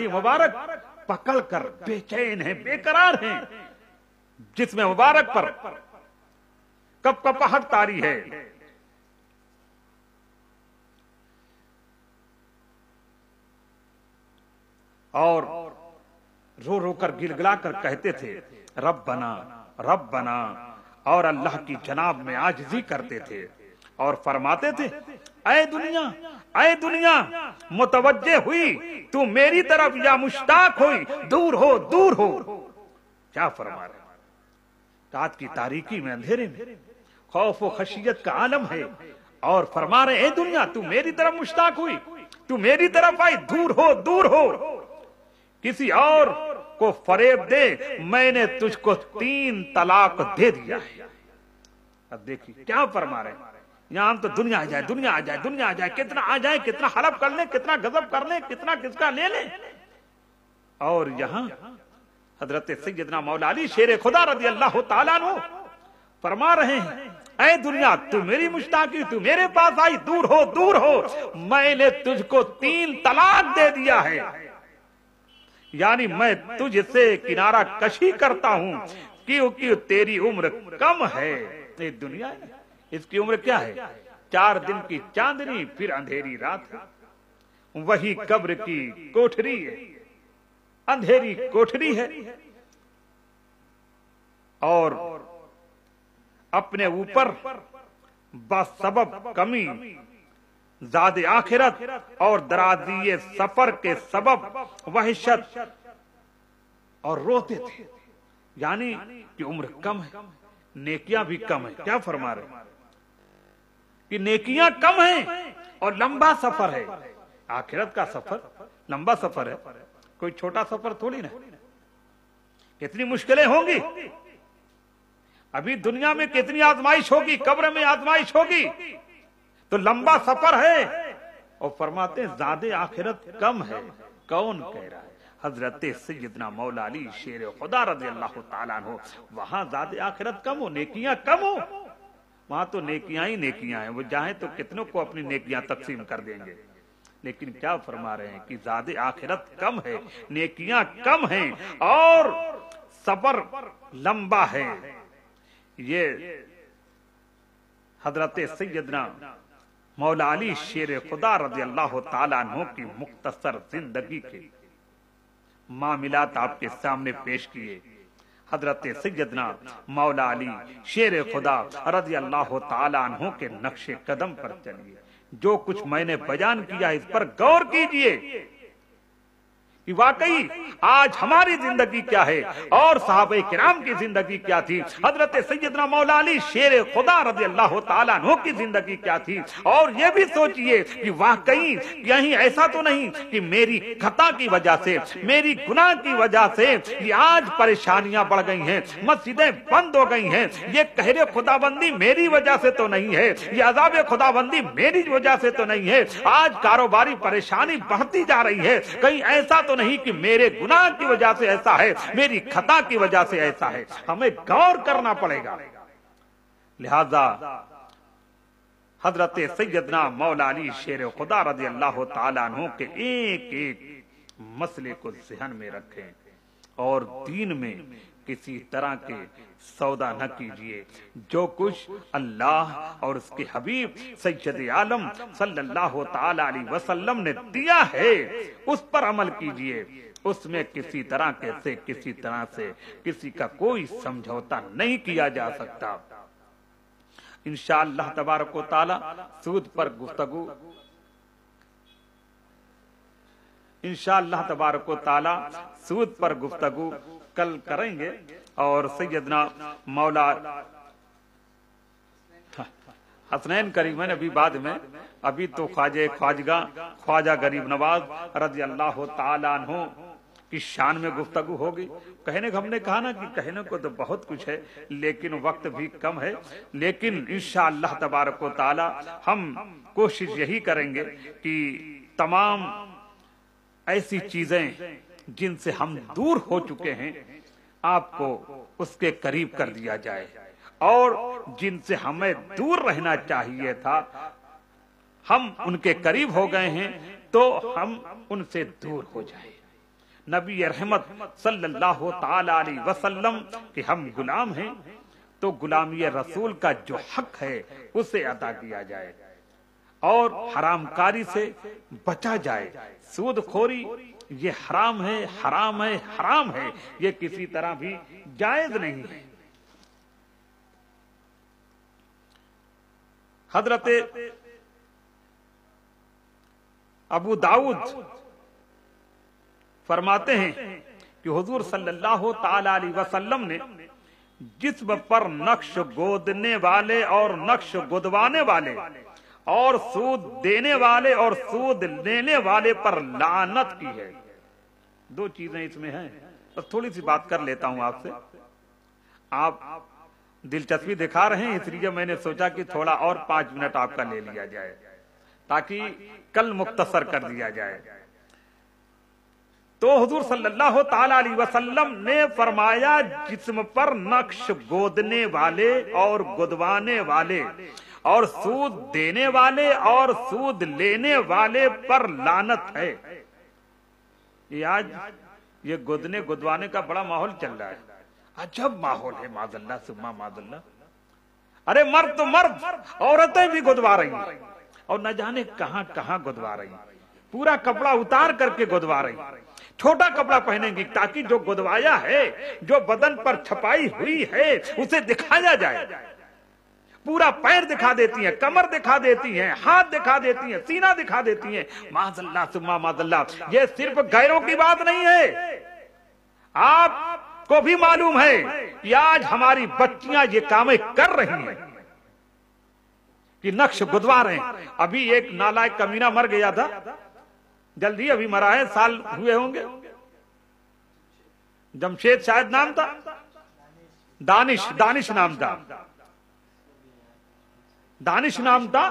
मुबारक पकड़कर बेचैन है, बेकरार हैं, जिसमें मुबारक पर कपकपाहट तारी है। और रो रो कर गिलगिला कर कहते थे रब्बना रब्बना, और अल्लाह की जनाब में आजिज़ी करते थे और फरमाते थे ऐ दुनिया मुतवज्जे हुई तू मेरी तरफ या मुश्ताक हुई, दूर हो दूर हो। क्या फरमा रहे, रात की तारीकी में, अंधेरे में खौफ व खशियत का आलम है और फरमा रहे हैं दुनिया तू मेरी तरफ मुश्ताक हुई, तू मेरी तरफ आई, दूर हो दूर हो। किसी और को फरेब दे, मैंने तुझको 3 तलाक दे दिया है। अब देखिए क्या फरमा रहे हैं, यहां तो दुनिया आ जाए, दुनिया आ जाए, दुनिया आ जाए, कितना आ जाए, कितना हलफ कर ले, कितना गजब कर ले, कितना किसका ले ले। और यहां हजरत सैयदना मौला अली शेर खुदा रज़ी अल्लाह ताला अन्हु फरमा रहे हैं ऐ दुनिया तू मेरी मुश्ताकी, तू मेरे पास आई, दूर हो दूर हो, मैंने तुझको 3 तलाक दे दिया है। यानी मैं तुझसे किनारा कशी करता हूं क्योंकि तेरी उम्र कम है। ये दुनिया इसकी उम्र क्या है, 4 दिन की चांदनी फिर अंधेरी रात, वही कब्र की कोठरी है, अंधेरी कोठरी है। और अपने ऊपर बसबब कमी ज़ाद आखिरत और दराजी सफर के सबब वहशत और रोते थे, यानी कि उम्र कम है, नेकियां भी कम है। क्या फरमा रहे कि नेकियां कम हैं और लंबा सफर है। आखिरत का सफर लंबा सफर है, कोई छोटा सफर थोड़ी ना। कितनी मुश्किलें होंगी, अभी दुनिया में कितनी आजमाइश होगी, कब्र में आजमाइश होगी, तो लंबा सफर है। और फरमाते हैं ज़ादे आखिरत कम है। कौन कह रहा है? हजरत सैयदना मौला अली शेर खुदा रज़ी अल्लाह ताला अन्हु। वहां ज़ादे आखिरत कम हो, नेकियां कम हो, वहां तो नेकियां ही नेकियां हैं। वो चाहे तो कितनों को अपनी नेकियां तकसीम कर देंगे, लेकिन क्या फरमा रहे हैं कि ज़ादे आखिरत कम है, नेकियां कम हैं और सफर लंबा है। ये हजरत सैयदना मौला अली शेर खुदा रज़ी अल्लाह ताला अन्हु की मुख्तसर जिंदगी के मामलात आपके सामने पेश किए। हजरत सैयदना मौला अली शेर खुदा रज़ी अल्लाह ताला अन्हु के नक्शे कदम पर चलिए। जो कुछ मैंने बयान किया इस पर गौर कीजिए कि वाकई आज हमारी जिंदगी क्या है और सहाबे किराम की जिंदगी क्या थी, हजरत सैयदना मौला अली शेर खुदा रज़ी अल्लाह ताला अन्हु की जिंदगी क्या थी। और ये भी सोचिए कि वाकई यही ऐसा तो नहीं कि मेरी खता की वजह से, मेरी गुनाह की वजह से ये आज परेशानियां बढ़ गई हैं, मस्जिदें बंद हो गई हैं। ये कहरे खुदाबंदी मेरी वजह से तो नहीं है, ये अज़ाब खुदाबंदी मेरी वजह से तो नहीं है। आज कारोबारी परेशानी बढ़ती जा रही है, कहीं ऐसा तो नहीं कि मेरे गुनाह की वजह से ऐसा है, मेरी खता की वजह से ऐसा है। हमें गौर करना पड़ेगा। लिहाजा हजरत सैयदना मौला अली शेर खुदा रज़ी अल्लाह ताला अन्हु के एक एक मसले को ज़हन में रखें और दीन में किसी तरह के सौदा न कीजिए। जो कुछ अल्लाह और उसके हबीब सैयद आलम सल्लल्लाहु ताला अलैहि वसल्लम ने दिया है उस पर अमल कीजिए। उसमें किसी तरह से किसी का कोई समझौता नहीं किया जा सकता। इंशाअल्लाह तबारक व तआला सूद पर गुफ्तगू कल करेंगे। और सैयदना मौला हसनैन करीमन अभी बाद में, अभी तो ख्वाजा गरीब नवाज रज़ी अल्लाह ताला अन्हु की शान में गुफ्तगू होगी। कहने को हमने कहा ना कि कहने को तो बहुत कुछ है, लेकिन वक्त भी कम है। लेकिन इंशाअल्लाह तबारक व तआला हम कोशिश यही करेंगे कि तमाम ऐसी चीजें जिनसे हम दूर हो चुके हैं आपको उसके करीब कर दिया जाए, और जिनसे हमें दूर रहना चाहिए था हम उनके करीब हो गए हैं तो हम उनसे दूर हो जाए। नबी रहमत सल्लल्लाहु ताला अलैहि वसल्लम के हम गुलाम हैं तो गुलामी रसूल का जो हक है उसे अदा किया जाए और हरामकारी से बचा जाए। सूदखोरी ये हराम है, हराम है, हराम है, ये किसी तरह भी जायज नहीं है। हजरत अबू दाऊद फरमाते हैं कि हुजूर सल्लल्लाहु ताला अलैहि वसल्लम ने जिस्म पर नक्श गोदने वाले और नक्श गुदवाने वाले और सूद देने वाले और सूद लेने वाले पर लानत की है। दो चीजें इसमें हैं, तो थोड़ी सी बात कर लेता हूं आपसे। आप दिलचस्पी दिखा रहे हैं इसलिए मैंने सोचा कि थोड़ा और 5 मिनट आपका ले लिया जाए ताकि कल मुख्तसर कर दिया जाए। तो हुजूर सल्लल्लाहु ताला अलैहि वसल्लम ने फरमाया जिस्म पर नक्श गोदने वाले और गुदवाने वाले और सूद देने वाले और सूद लेने वाले पर लानत है। ये आज ये गुदने गुदवाने का बड़ा माहौल चल रहा है, अजब माहौल है। माज़ल्लाह सुम्मा माज़ल्लाह। अरे मर्द तो मर्द, औरतें भी गुदवा रही हैं और न जाने कहां कहां गुदवा रही, पूरा कपड़ा उतार करके गुदवा रही। छोटा कपड़ा पहनेंगी ताकि जो गुदवाया है, जो बदन पर छपाई हुई है उसे दिखाया जाए। पूरा पैर दिखा देती हैं, कमर दिखा देती हैं, हाथ दिखा देती हैं, सीना दिखा देती हैं। माज़अल्लाह सुम्मा माज़अल्लाह। ये सिर्फ गैरों की बात नहीं है, आपको भी मालूम है कि आज हमारी बच्चियां ये कामें कर रही हैं कि नक्श गुदवा रहे हैं। अभी एक नालायक कमीना मर गया था, जल्दी अभी मरा है, साल हुए होंगे, जमशेद शायद नाम था, दानिश नाम था, दानिश नाम था।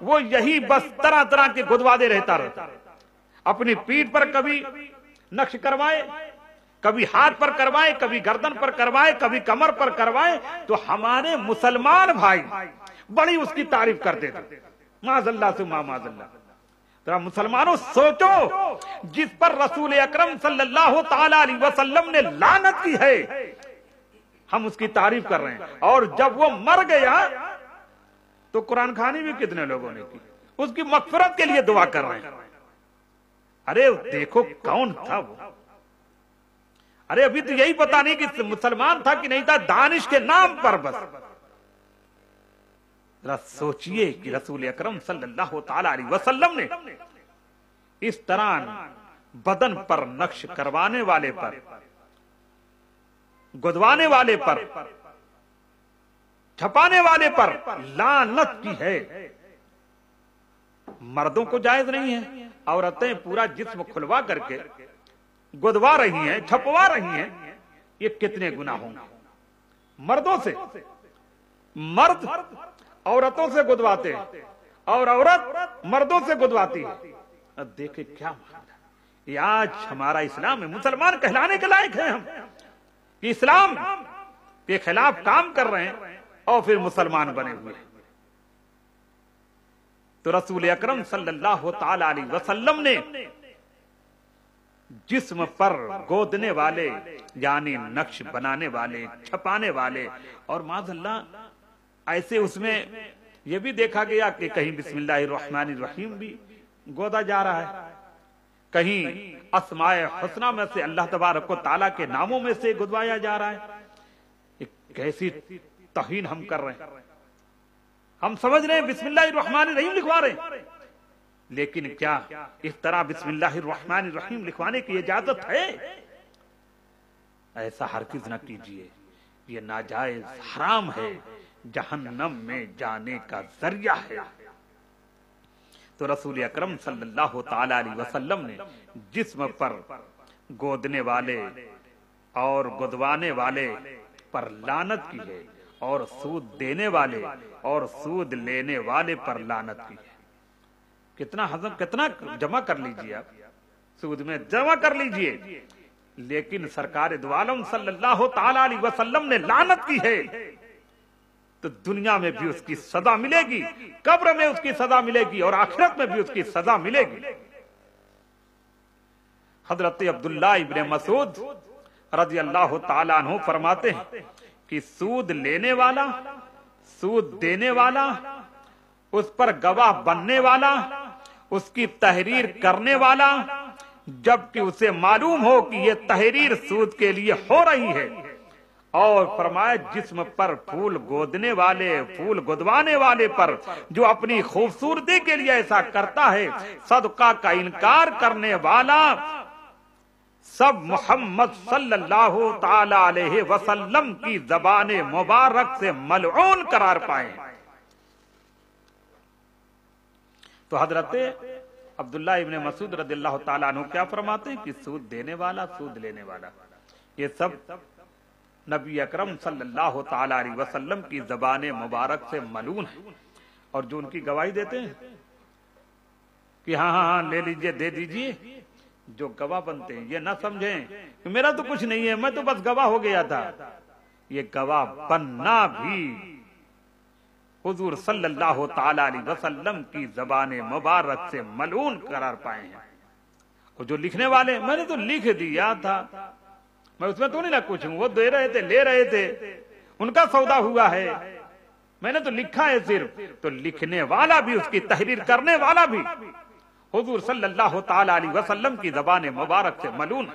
वो यही बस तरह तरह के गुदवादे रहता रहता, अपनी पीठ पर कभी नक्श करवाए, कभी हाथ पर करवाए, कभी गर्दन पर करवाए, कभी कमर पर करवाए। तो हमारे मुसलमान भाई बड़ी उसकी तारीफ करते थे। माज़अल्लाह से माज़अल्लाह। तो मुसलमानों सोचो, जिस पर रसूल अकरम सल्लल्लाहु ताला अलैहि वसल्लम ने लानत की है, हम उसकी तारीफ कर रहे हैं। और जब वो मर गया तो कुरान खानी भी कितने लोगों ने की, उसकी मग़फ़िरत के लिए दुआ कर रहे हैं। अरे देखो कौन था वो। अरे अभी तो यही पता नहीं कि मुसलमान था कि नहीं था, दानिश के नाम पर बस। जरा सोचिए कि रसूल अकरम सल्लल्लाहु ताला अलैहि वसल्लम ने इस तरह बदन पर नक्श करवाने वाले पर, गुदवाने वाले पर, छपाने वाले पर लानत की है। मर्दों को जायज नहीं है, औरतें पूरा जिस्म खुलवा करके गुदवा रही हैं, छपवा रही हैं, ये कितने गुनाह होंगे। मर्दों से, मर्द औरतों से गुदवाते हैं और औरत मर्दों से गुदवाती है। अब देखे क्या मामला, ये आज हमारा इस्लाम है। मुसलमान कहलाने के लायक हैं हम, इस्लाम के खिलाफ काम कर रहे हैं और फिर मुसलमान बने हुए हैं। तो रसूल अकरम सल्लल्लाहु ताला अलैहि वसल्लम ने जिस्म पर गोदने वाले यानी नक्श बनाने वाले, छपाने वाले, और माज़अल्लाह ऐसे उसमें यह भी देखा गया कि कहीं बिस्मिल्लाहिर्रहमानिर्रहीम भी गोदा जा रहा है, कहीं अस्माए हुस्ना में से अल्लाह तबारक व तआला के नामों में से गुदवाया जा रहा है। कैसी तौहीन हम कर रहे हैं। हम समझ रहे हैं बिस्मिल्लाहिर्रहमानिर्रहीम लिखवा रहे हैं, लेकिन क्या इस तरह बिस्मिल्लाहिर्रहमानिर्रहीम लिखवाने की इजाजत है? ऐसा हरगिज़ न कीजिए, ये नाजायज हराम है, जहन्नम में जाने का जरिया है। तो रसूल अकरम सल्लल्लाहु ताला अलैहि वसल्लम ने जिस्म पर गोदने वाले और गुदवाने वाले पर लानत की है, और सूद देने वाले और सूद लेने वाले पर लानत की है। कितना हजम, कितना जमा कर लीजिए आप, सूद में जमा कर लीजिए, लेकिन सरकार दो आलम सल्लल्लाहु ताला अलैहि वसल्लम ने लानत की है, तो दुनिया में भी उसकी सजा मिलेगी, कब्र में उसकी सजा मिलेगी, और आखिरत में भी उसकी सजा मिलेगी। हजरत अब्दुल्लाह इब्ने मसूद रज़ियल्लाहु ताला अन्हु फरमाते हैं कि सूद लेने वाला, सूद देने वाला, उस पर गवाह बनने वाला, उसकी तहरीर करने वाला, जबकि उसे मालूम हो कि यह तहरीर सूद के लिए हो रही है, और फरमाया जिस्म पर फूल गोदने वाले, फूल गुदवाने वाले पर जो अपनी खूबसूरती के लिए ऐसा करता है, सदका का इनकार करने वाला सब मोहम्मद सल्लल्लाहु ताला अलैहि वसल्लम की ज़बाने मुबारक से मलऊन करार पाए। तो हजरत अब्दुल्लाह इब्ने मसूद रज़ियल्लाहु ताला अन्हु क्या फरमाते हैं कि सूद देने वाला, सूद लेने वाला, ये सब नबी अकरम सल्लल्लाहु ताला अलैहि वसल्लम की ज़बाने मुबारक से मलून है। और जो उनकी गवाही देते हैं कि हाँ हाँ हाँ ले लीजिए, दे दीजिए, जो गवाह बनते हैं ये ना समझें कि मेरा तो कुछ नहीं है, मैं तो बस गवाह हो गया था। ये गवाह बनना भी हुजूर सल्लल्लाहु ताला अलैहि वसल्लम की ज़बाने मुबारक से मलून करार पाए हैं। और जो लिखने वाले, मैंने तो लिख दिया था, मैं उसमें तो नहीं ना कुछ हूं, वो दे रहे थे, ले रहे थे, उनका सौदा हुआ है, मैंने तो लिखा है सिर्फ। तो लिखने वाला भी, उसकी तहरीर करने वाला भी हुजूर सल्लल्लाहु ताला अलैहि वसल्लम की ज़बाने मुबारक से मलून।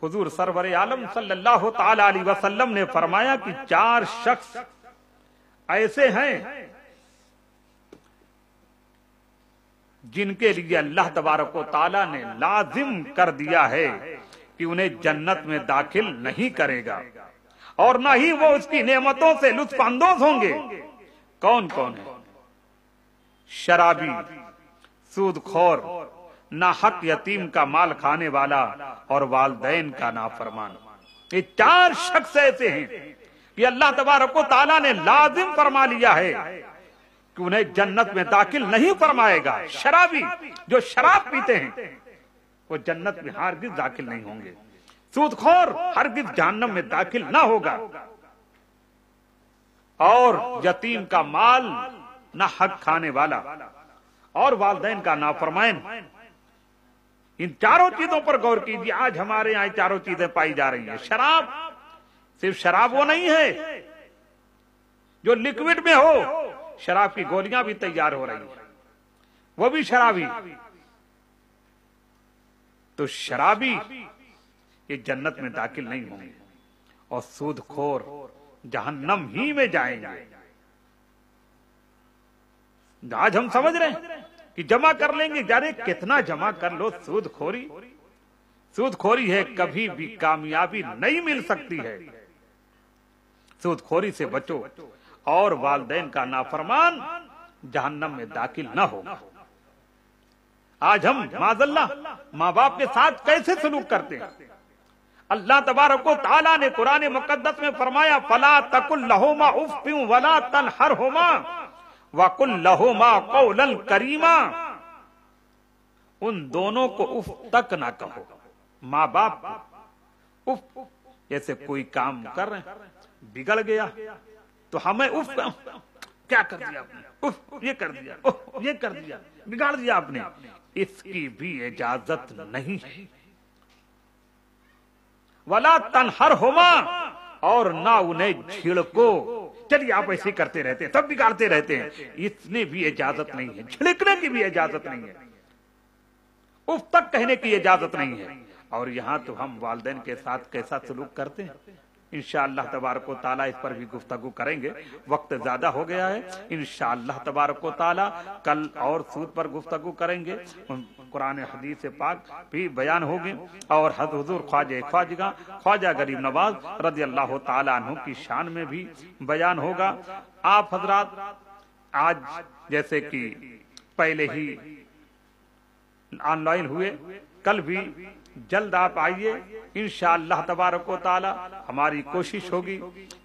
हुजूर सरवर आलम सल्लल्लाहु ताला अलैहि वसल्लम ने फरमाया कि 4 शख्स ऐसे हैं जिनके लिए अल्लाह तबारक व ताला ने लाजिम कर दिया है कि उन्हें जन्नत में दाखिल नहीं करेगा और न ही वो उसकी नेमतों से लुत्फ अंदोज होंगे। कौन कौन है? शराबी, सूदखोर, नाहक यतीम का माल खाने वाला और वालदैन का नाफरमान। ये 4 शख्स ऐसे हैं कि अल्लाह तबारक व ताला ने लाजिम फरमा लिया है कि उन्हें जन्नत में दाखिल नहीं फरमाएगा। शराबी जो शराब पीते हैं वो जन्नत में हरगिज़ दाखिल नहीं होंगे। सूदखोर हरगिज़ जहन्नम में दाखिल ना होगा। और यतीम का माल ना हक खाने वाला और वालिदैन का नाफरमान। इन 4 चीजों पर गौर कीजिए। आज हमारे यहाँ 4 चीजें पाई जा रही हैं। शराब, सिर्फ शराब वो नहीं है जो लिक्विड में हो, शराब की गोलियां भी तैयार हो रही है, वो भी शराबी। तो शराबी ये जन्नत में दाखिल नहीं होंगे और सूदखोर जहन्नम ही में जाएंगे। आज हम समझ रहे हैं कि जमा कर लेंगे, यारे कितना जमा कर लो। सूदखोरी है, कभी भी कामयाबी नहीं मिल सकती है। सूदखोरी से बचो और वालिदैन का नाफरमान जहन्नम में दाखिल न हो। आज हम माज़अल्लाह माँ बाप के साथ कैसे सलूक करते हैं? अल्लाह तबारक व तआला ने कुरान मुकद्दस में फरमाया, फला तकुल लहुमा उफ़्फ़िन वला तनहरहुमा वकुल लहुमा कौलन करीमा। उन दोनों को उफ तक ना कहो। माँ बाप को उफ, जैसे कोई काम कर रहे हैं, बिगड़ गया तो हमें उफ, क्या कर दिया आपने, उफ ये कर दिया, उफ ये कर दिया, बिगाड़ दिया आपने, इसकी भी इजाजत नहीं है। वला तनहरहुमा, और ना उन्हें छिड़को। चलिए आप ऐसे करते रहते हैं, सब बिगाड़ते रहते हैं, इसने भी इजाजत नहीं है। छिड़कने की भी इजाजत नहीं है, उफ तक कहने की इजाजत नहीं है। और यहाँ तो हम वालिदैन के साथ कैसा सलूक करते हैं, इंशाअल्लाह तबारक व ताला इस पर भी गुफ्तगू करेंगे। वक्त ज्यादा हो गया है। इंशाअल्लाह तबारक व ताला कल और सूद पर गुफ्तगू करेंगे। कुरान हदीस पाक भी बयान होगी और हुजूर ख्वाजा गरीब नवाज रज़ी अल्लाह ताला अन्हु की शान में भी बयान होगा। आप हजरात आज जैसे कि पहले ही ऑनलाइन हुए, कल भी जल्द आप आइए। इंशाअल्लाह तबारक व ताला हमारी कोशिश होगी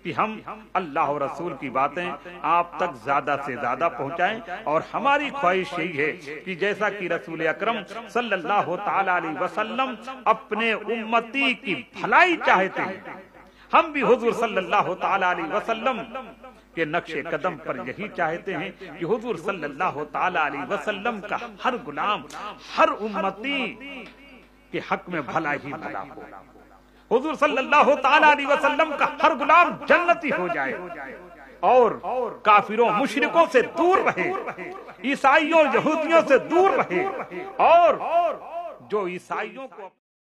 कि हम अल्लाह और रसूल की बातें आप तक ज्यादा से ज्यादा पहुंचाएं। और हमारी ख्वाहिश यही है कि जैसा कि रसूल अकरम सल्लल्लाहु ताला अलैहि वसल्लम अपने उम्मती की भलाई चाहते हैं, हम भी हुजूर सल्लल्लाहु ताला अलैहि वसल्लम के नक्शे कदम पर यही चाहते हैं कि हुजूर सल्लल्लाहु ताला अलैहि वसल्लम का हर गुलाम, हर उम्मती के हक में भला ही भला हो। हुजूर सल्लल्लाहु ताला अलैहि वसल्लम का हर गुलाम जन्नती हो जाए और काफिरों मुशरिकों से दूर रहे, ईसाइयों यहूदियों से दूर रहे और जो ईसाइयों को